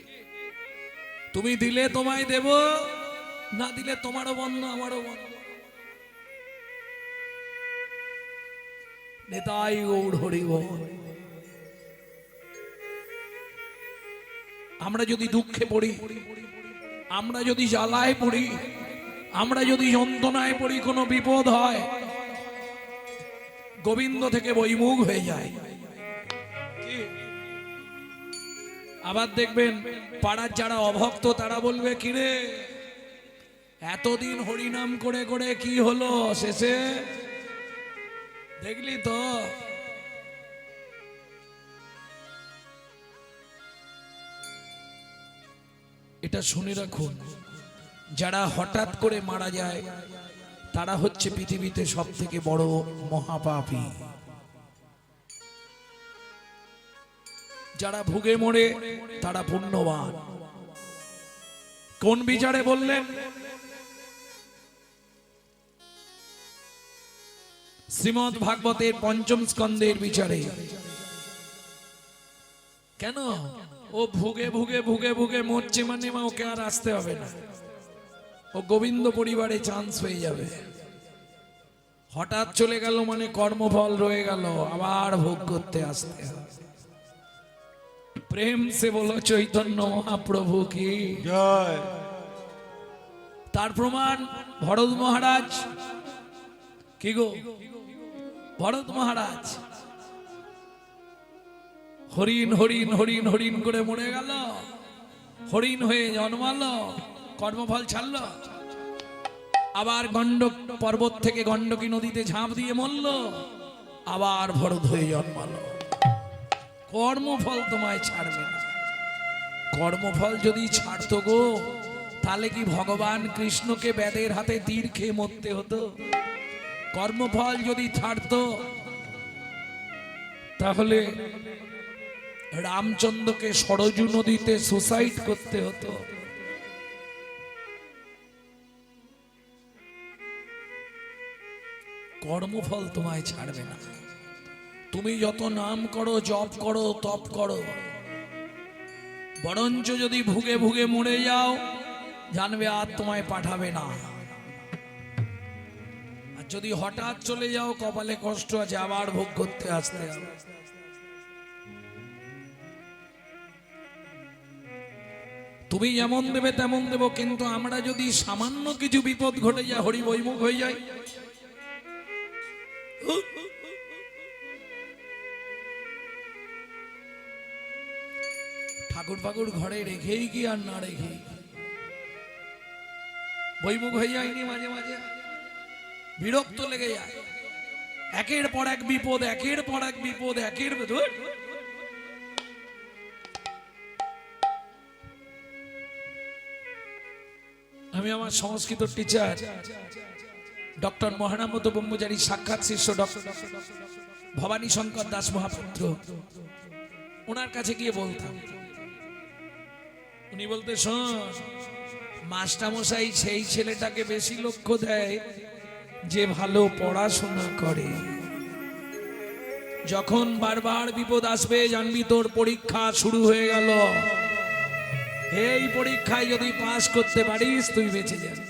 তুমি দিলে তোমায় দেব, না দিলে তোমারও বন্ধ, আমারও বন্ধ। নেতাই গৌর হরি বল। আমরা যদি দুঃখে পড়ি, আমরা যদি জ্বালায় পড়ি, আমরা যদি যন্ত্রণায় পড়ি, কোনো বিপদ হয়, গোবিন্দ থেকে বইমুখ হয়ে যায়। কি? আবার দেখবেন পাড়ার যারা অভক্ত তারা বলবে, কিরে এতদিন হরিনাম করে করে কি হলো শেষে? দেখলি তো? এটা শুনে রাখুন, যারা হঠাৎ করে মারা যায় তারা হচ্ছে পৃথিবীতে সব থেকে বড় মহাপাপী। যারা ভুগে মরে তারা পুণ্যবান। কোন বিচারে বললেন? শ্রীমদ্ ভাগবতের 5ম স্কন্ধের বিচারে। কেন? ও ভুগে ভুগে ভুগে ভুগে মরছে মানে ওকে আর আসতে হবে না, ও গোবিন্দ পরিবারে চান্স হয়ে যাবে। হঠাৎ চলে গেল মানে কর্মফল রয়ে গেল, আবার ভোগ করতে আসতে হবে। প্রেম সে বলো চৈতন্য মহাপ্রভু কি জয়। তার প্রমাণ ভরত মহারাজ। কি গো ভরত মহারাজ হরিণ হরিণ হরিণ হরিণ করে মরে গেল, হরিণ হয়ে জন্মালো, কর্মফল ছাড়ল, আবার গণ্ডক পর্বত থেকে গণ্ডকী নদীতে ঝাঁপ দিয়ে মরল, আবার ভরত হয়ে জন্মালো। কর্মফল তোমায় ছাড়বে না। কর্মফল যদি ছাড়তো গো, তাহলে কি ভগবান কৃষ্ণকে বেদের হাতে তীর খেয়ে মরতে হতো? কর্মফল যদি ছাড়তো তাহলে রামচন্দ্রকে সরজু নদীতে সুসাইড করতে হতো। কর্মফল তোমায় ছাড়বে না। তুমি যত নাম করো, জপ করো, তপ করো, বরঞ্চ যদি ভুগে ভুগে মরে যাও, জানবে আর তোমায় পাঠাবে না। আর যদি হঠাৎ চলে যাও, কপালে কষ্ট আছে, আবার ভোগ করতে আসতে হবে। তুমি যেমন দেবে তেমন দেব, কিন্তু আমরা যদি সামান্য কিছু বিপদ ঘটে যায়, হরি বৈমুখ হয়ে যায়, ঠাকুর ফাকুর ঘরে রেখেই কি আর না রেখেই বৈমুখ হয়ে যায়নি, মাঝে মাঝে বিরক্ত লেগে যায়, একের পর এক বিপদ, একের পর এক বিপদ, একের ধুর। আমি আমার সংস্কৃত টিচার ডক্টর মহানামত ব্রহ্মচারী সাক্ষাৎ শিষ্য ডক্টর ভবানী শঙ্কর দাস মহাপাত্র, ওনার কাছে গিয়ে বলতাম, উনি বলতে, শোন, মাস্টারমশাই সেই ছেলেটাকে বেশি লক্ষ্য দেয় যে ভালো পড়াশোনা করে। যখন বারবার বিপদ আসবে, জানবি তোর পরীক্ষা শুরু হয়ে গেল, এই পরীক্ষায় যদি পাস করতে পারিস তুই বেঁচে যাবি।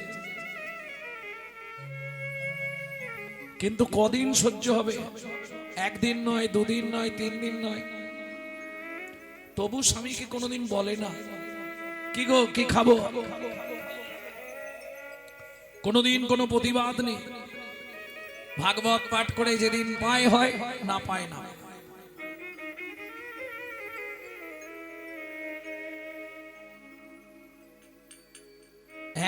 কিন্তু কদিন সহ্য হবে? একদিন নয়, দুদিন নয়, 3 দিন নয়। তবু স্বামীকে কোনোদিন বলে না, কি গো, কি খাবো? কোনোদিন কোনো প্রতিবাদ নেই। ভাগবত পাঠ করে যেদিন পায় হয়, না পায় না।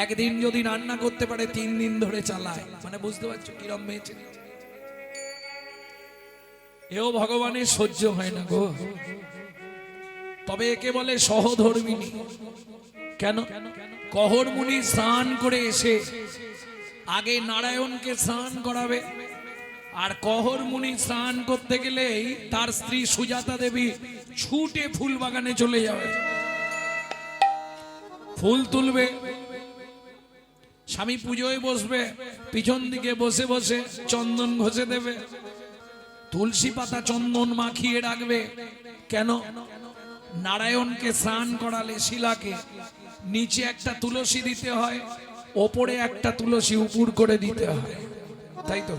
একদিন যদি রান্না করতে পারে, 3 দিন ধরে চালায়, মানে বুঝতে পারছো কিরম মেয়েছে। এও ভগবানের সহ্য হয় না গো। তবে একে বলে সহধর্মিনী। কেন? কহর মুনি স্নান করে এসে আগে নারায়ণকে স্নান করাবে, আর কহর মুনি স্নান করতে গেলেই তার স্ত্রী সুজাতা দেবী ছুটে ফুল বাগানে চলে যাবে, ফুল তুলবে, স্বামী পুজোয় বসবে, পিছন দিকে বসে বসে চন্দন ঘষে দেবে, তুলসী পাতা চন্দন মাখিয়ে রাখবে। কেন? নারায়ণকে স্নান করালে শিলাকে নিচে একটা তুলসী দিতে হয়, ওপরে একটা তুলসী উপর করে দিতে হয়, তাই তো?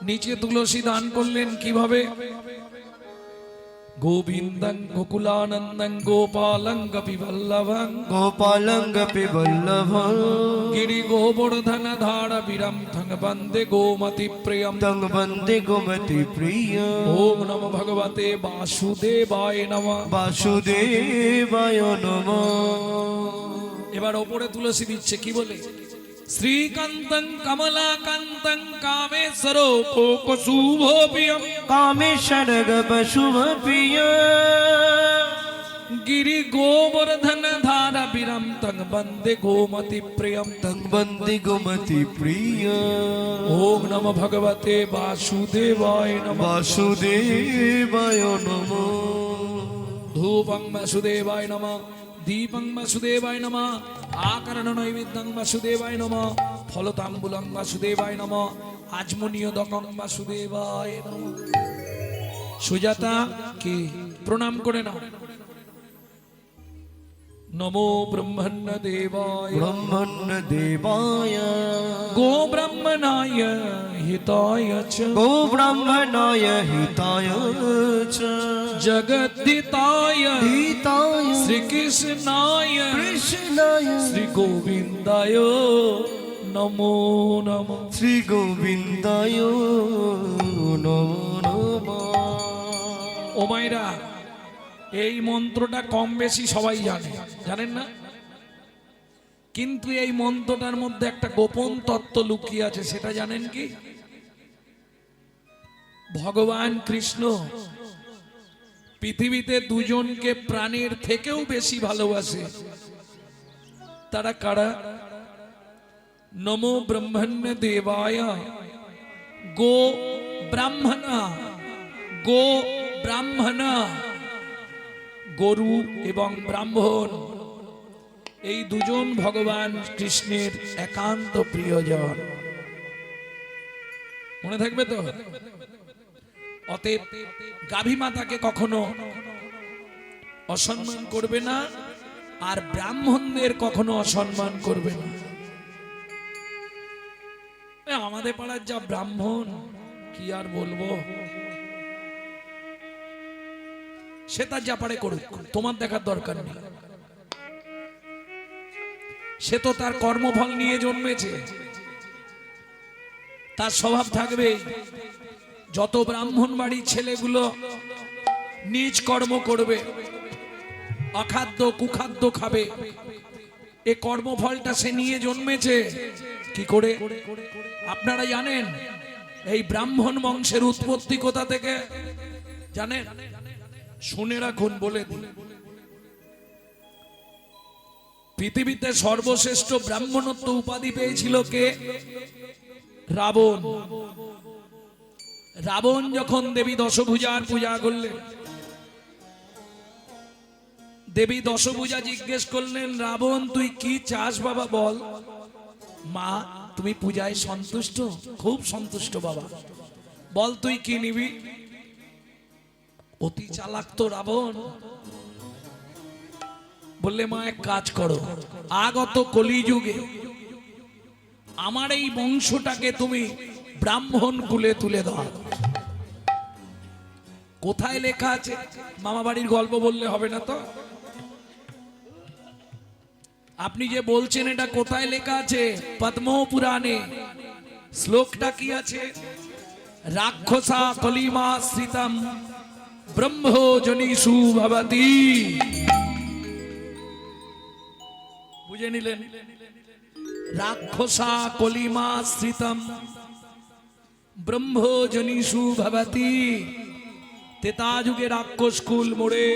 নিচে তুলসী দান করলেন কিভাবে? গোবিন্দং গোকুলানন্দং গোপালং গোপীবল্লভং গোপালং গোপীবল্লভং গিরি গোবর্ধন ধারা বিরাম থং বন্দে গোমতি প্রিয়ম তং বন্দে গোমতি প্রিয়ম। ওম নমো ভগবতে বাসুদেবায় নমঃ। বাসুদেবায় নমঃ। এবার ওপরে তুলসী দিচ্ছে, কি বলে? শ্রীকান্তং কমলাকান্তং কামেশ্বর শুভপ্রিয়ম কামেশ্বর শুভ প্রিয় গিরি গোবর্ধন ধারা বিরাম তং বন্দে গোমতি প্রিয়ম তং বন্দে গোমতি প্রিয়। ওম নমো ভগবতে বাসুদেবায় নমঃ। বাসুদেবায় নমঃ। ধূপং বাসুদেবায় নমঃ, দীপং বাসুদেবায় নমঃ, আকরণ নৈবেদ্যং বাসুদেবায় নমঃ, ফলতাম্বুলং বাসুদেবায় নমঃ, আজমনীয়দকং বাসুদেবায় নমঃ। সুজাতা কি প্রণাম করে নাও। নমো ব্রহ্মণ্য দেবায় ব্রহ্মণ্য দেবায় গো ব্রহ্মণায় হিতায় চ গো ব্রাহ্মণায় হিতায় চ জগদ্ধিতায় হিতায় শ্রীকৃষ্ণায় কৃষ্ণায় শ্রী গোবিন্দায় নমো নমঃ। শ্রী গোবিন্দায় নমো নমঃ। ও মায়েরা, এই মন্ত্রটা কম বেশি সবাই জানে, জানেন না? কিন্তু এই মন্ত্রটার মধ্যে একটা গোপন তত্ত্ব লুকিয়ে আছে, সেটা জানেন কি? ভগবান কৃষ্ণ পৃথিবীতে দুজনকে প্রাণের থেকেও বেশি ভালোবাসে। তারা কারা? নমো ব্রহ্মণ্য দেবায় গো ব্রাহ্মণা। গো ব্রাহ্মণা, গরু এবং ব্রাহ্মণ, এই দুজন ভগবান কৃষ্ণের একান্ত প্রিয়জন। মনে থাকবে তো? অতএব গাভী মাতাকে কখনো অসম্মান করবে না, আর ব্রাহ্মণদের কখনো অসম্মান করবে না। আমাদের পাড়ার যা ব্রাহ্মণ, কি আর বলবো, সে তার যা পারে করুক, তোমার দেখার দরকার নেই। সে তো তার কর্মফল নিয়ে জন্মেছে, তার স্বভাব থাকবে। যত ব্রাহ্মণ বাড়ির ছেলেগুলো নিজ কর্ম করবে, অখাদ্য কুখাদ্য খাবে, এ কর্মফলটা সে নিয়ে জন্মেছে। কি করে? আপনারা জানেন এই ব্রাহ্মণ বংশের উৎপত্তি কোথা থেকে জানেন? শুনে রাখুন, বলে দিন। পৃথিবীতে সর্বশ্রেষ্ঠ ব্রাহ্মণত্ব উপাধি পেয়েছিল কে? রাবণ। রাবণ যখন দেবী দশভুজার পূজা করলেন, দেবী দশভুজা জিজ্ঞেস করলেন, রাবণ তুই কি চাস বাবা বল। মা তুমি পূজায় সন্তুষ্ট? খুব সন্তুষ্ট বাবা। বল তুই কি নিবি? অতি চালাক তো রাবণ। বললে মা এক কাজ করো, আগত কলিযুগে আমার এই বংশটাকে তুমি ব্রাহ্মণ কুলে তুলে দাও। কোথায় লেখা আছে? মামা বাড়ির গল্প বললে হবে না তো। আপনি যে বলছেন এটা কোথায় লেখা আছে? পদ্ম পুরাণে। শ্লোকটা কি আছে? রাক্ষসা কলিমাশ্রিতম ব্রহ্মজনীষু ভবতি। বুঝে নিলেন? রাক্ষসা কলিমাশ্রিতম ব্রহ্মজনীষু ভবতি। তেতা যুগে রাক্ষস কুল মোড়ে,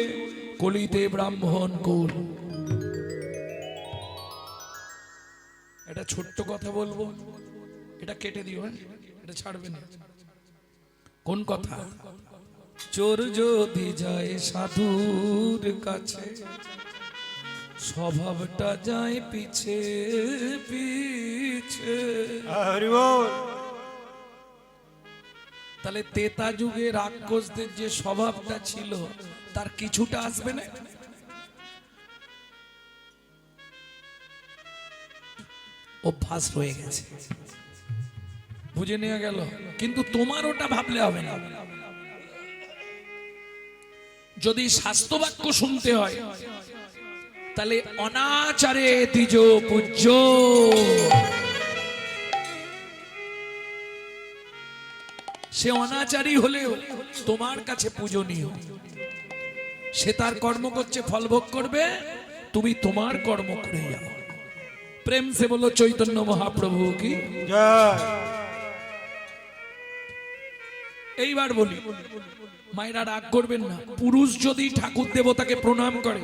কলিতে ব্রাহ্মণ কুল। এটা ছোট্ট কথা বলবো, এটা কেটে দিও, এটা ছাড়বে না। কোন কথা? চোর যদি যায় সাধুর কাছে, স্বভাবটা যায় পিছে পিছে। হরি বল। তাহলে তেতা যুগে রাক্ষসদের যে স্বভাবটা ছিল, তার কিছুটা আসবে না? অভ্যাস হয়ে গেছে, বুঝে নেওয়া গেল। কিন্তু তোমার ওটা ভাবলে হবে না। যদি শাস্ত্রবাক্য শুনতে হয়, তাহলে অনাচারে দ্বিজ পূজ্য। সে অনাচারী হলেও তোমার কাছে পূজনীয়। সে তার কর্ম করছে, ফল ভোগ করবে, তুমি তোমার কর্ম করে যাও। প্রেম সে বলো চৈতন্য মহাপ্রভু কি জয়। এইবার বলি, মায়েরা রাগ করবেন না। পুরুষ যদি ঠাকুর দেবতাকে প্রণাম করে,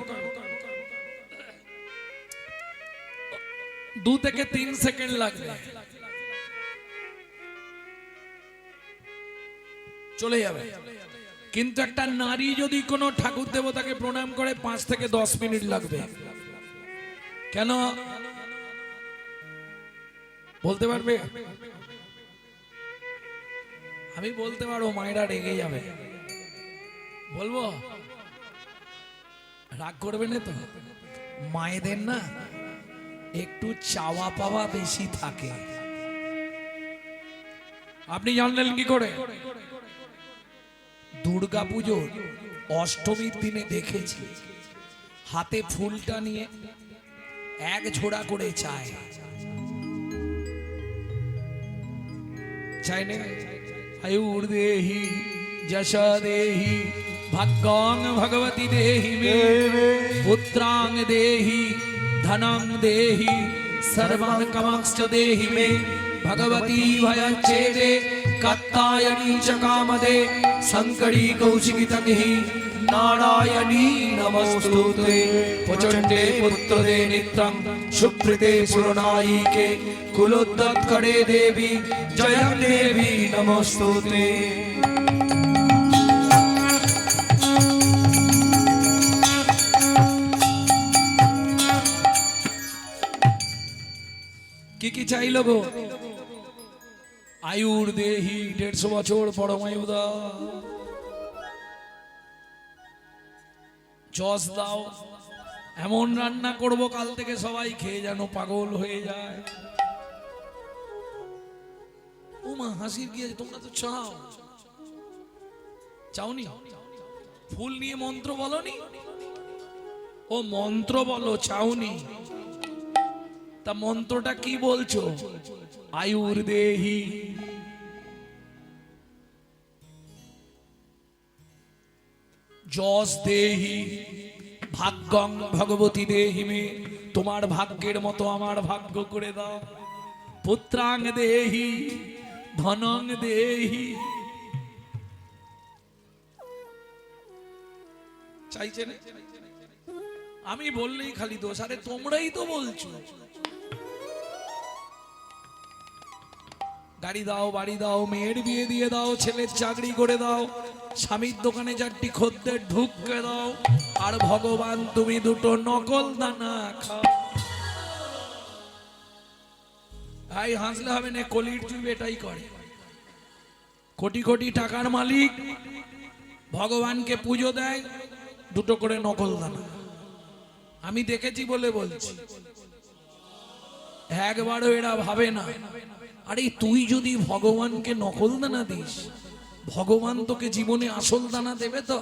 2 থেকে 3 সেকেন্ড লাগবে, চলে যাবে। কিন্তু একটা নারী যদি কোনো ঠাকুর দেবতাকে প্রণাম করে, 5 থেকে 10 মিনিট লাগবে। কেন বলতে পারবে? আমি বলতে পারবো, মায়েরা রেগে যাবে। বলবো? রাগ করবে না তো? মায়েদের না একটু চাওয়া পাওয়া বেশি থাকে। আপনি জানলেন কি করে? দুর্গা পুজোর অষ্টমীর দিনে দেখেছি হাতে ফুলটা নিয়ে এক ঝোড়া করে চায়। চাই না? আয়ুর দেহি যশা দেহি ভাগ্যং ভগবতী দেহি মে পুত্রাং দেহি ধনং দেহি সর্বান কামাংশ্চ দেহি মে ভগবতী ভয়চ্ছেদে কাত্যায়নী চ কামদে শঙ্করী কৌশিকী তনহি নারায়ণী নমস্তুতে প্রচণ্ডে পুত্রদে নিত্যং সুপ্রীতে সুরনায়িকে কুলোদ্যৎকরে দেবী জয়ং দেবী নমস্তুতে। কি কি চাইল গো? আয়ুর দেহি 150 বছর পরমায়ু দাও। জস দাও, এমন রান্না করব কাল থেকে সবাই খেয়ে যেন পাগল হয়ে যায়। ওমা হাসির গিয়েছে, তোমরা তো চাওনি? ফুল নিয়ে মন্ত্র বলনি? ও মন্ত্র বলো, চাওনি? তা মন্ত্রটা কি বলছো? আয়ুর দেহি, যশ দেহি, ভাগ্যং ভগবতী দেহি মে, তোমার ভাগ্যের মতো আমার ভাগ্য করে দাও। পুত্রাং দেহি, ধনং দেহি। চাইছে না? আমি বললেই খালি দোষ, আরে তোমরাই তো বলছো। গাড়ি দাও, বাড়ি দাও, মেয়ের বিয়ে দিয়ে দাও, ছেলের চাকরি করে দাও, স্বামীর দোকানে 4টি খদ্দের ঢুককে দাও, আর ভগবান তুমি 2টো নকল দানা খাও। ভাই হাসলে হবে না, কলির যুগ এটাই করে। কোটি কোটি টাকার মালিক ভগবানকে পুজো দেয়, 2টো করে নকল দানা। আমি দেখেছি বলে বলছি, একবারও এরা ভাবে না আরে তুই যদি ভগবানকে নকল দানা দিস, ভগবান তোকে জীবনে আসল দানা দেবে তো?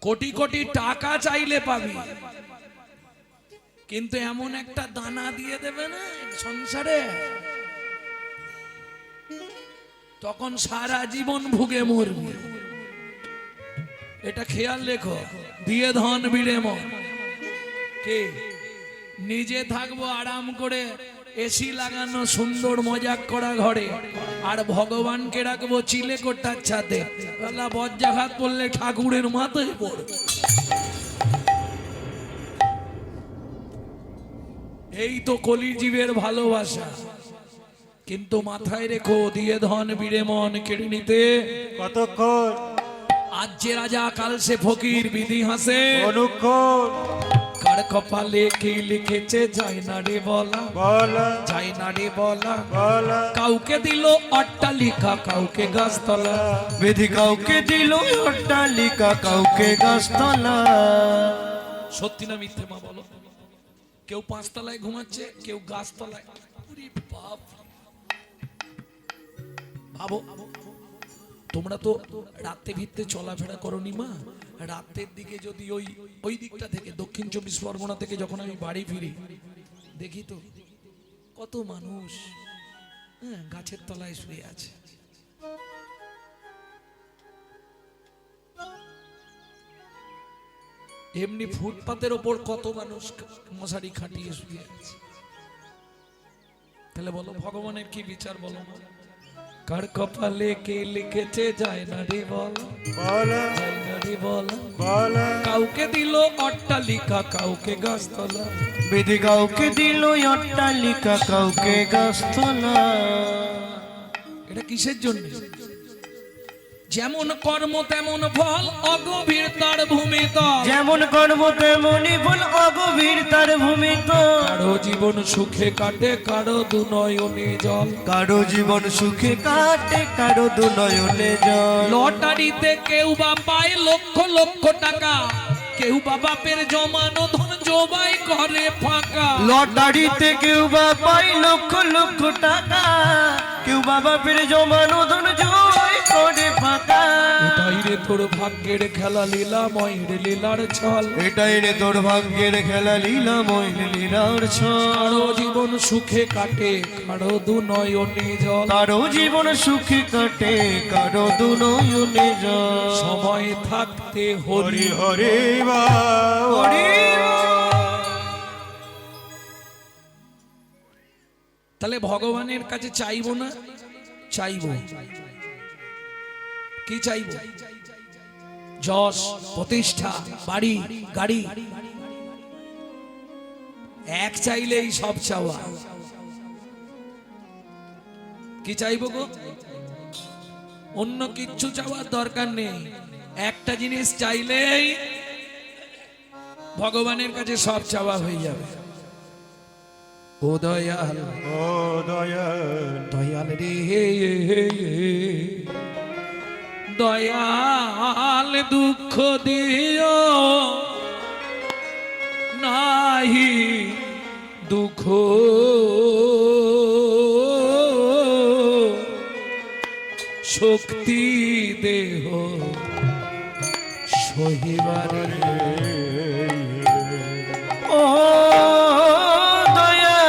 কোটি কোটি টাকা চাইলে পাবি, কিন্তু এমন একটা দানা দিয়ে দেবে না সংসারে, তখন সারা জীবন ভুগে মরবি। এটা খেয়াল রেখো। দিয়ে ধন বিড়ে মন। কে? নিজে থাকবো আরাম করে, এসি লাগানো সুন্দর মজাক করা ঘরে, আর ভগবানকে রাখবো চিলে কোটার ছাদে, বজ্রাঘাত পড়লে ঠাকুরের মাথায় পড়বে। এই তো কলিজীবের ভালোবাসা। কিন্তু মাথায় রেখো, দিয়ে ধন বিড়ে মন কেড়ে নিতে কতক্ষণ? আজ যে রাজা কাল সে ফকির, বিধি হাসে অনুক্ষণ। কার কপালে কি লিখেছে যায় না রে বলা, বলা যায় না রে বলা। বলা কাউকে দিল অট্টালিকা, কাউকে গাছতলা। বিধি কাউকে দিল অট্টালিকা, কাউকে গাছতলা। সত্যি না মিথ্যে মা বলো? কেউ 5 তলায় ঘুমাচ্ছে, কেউ গাছতলায়। ওরে বাপ! ভাবো, তোমরা তো রাতে ভিত্তে চলাফেরা করনি মা? রাতের দিকে যদি ওই দিকটা থেকে, দক্ষিণ 24 পরগনা থেকে যখন আমি বাড়ি ফিরি, দেখি তো কত মানুষ গাছের তলায় শুয়ে আছে। এমনি ফুটপাতের ওপর কত মানুষ মশারি খাটিয়ে শুয়ে আছে। তাহলে বলো ভগবানের কি বিচার বলো মা? কার কপালে কে লিখেছে যায় না রে বলা, বলা যায় না রে বলা। বলা কাউকে দিল অট্টালিকা, কাউকে গাছতলা। বিধি কাউকে দিল অট্টালিকা, কাউকে গাছতলা। এটা কিসের জন্য? যেমন কর্ম তেমন ফল, অগভীর তার ভূমি তল। যেমন কর্ম তেমনি ফল, অগভীর তার ভূমি তল। কারো জীবন সুখে কাটে, কারো দুনয়নে জল। কারো জীবন সুখে কাটে, কারো দুনয়নে জল। লটারিতে কেউ বা পায় লক্ষ লক্ষ টাকা, কেউ বা বাপের জমানো ধন জবাই করে ফাঁকা। লটারিতে কেউ বা পায় লক্ষ লক্ষ টাকা, কেউ বা বাপের জমানো ধন জয় করে ফাঁকা। এটাই রে তোর ভাগ্যের খেলা, লীলাময় রে লীলার ছল। এটাই রে তোর ভাগ্যের খেলা, লীলাময় লীলার ছল। কারো জীবন সুখে কাটে, কারো দুনয়নে জল। কারো জীবন সুখে কাটে, কারো দুনয়নে জল। সময় থাকতে হরি হরি হরি বাবা। তাহলে ভগবানের কাছে চাইবো না? চাইবো। কি চাইবো? যশ, প্রতিষ্ঠা, বাড়ি, গাড়ি। এক চাইলেই সব চাওয়া। কি চাইবো গো? অন্য কিচ্ছু চাওয়ার দরকার নেই। একটা জিনিস চাইলেই ভগবানের কাছে সব চাওয়া হয়ে যাবে। ও দয়াল, ও দয়াল, দয়াল রে, দয়াল দুঃখ দিও নাহি দুঃখ শক্তি দেহ সহিবারে। ও দয়া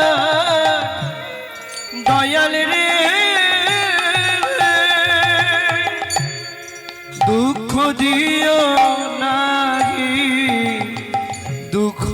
দয়াল রে দুঃখ দিও নাহি দুঃখ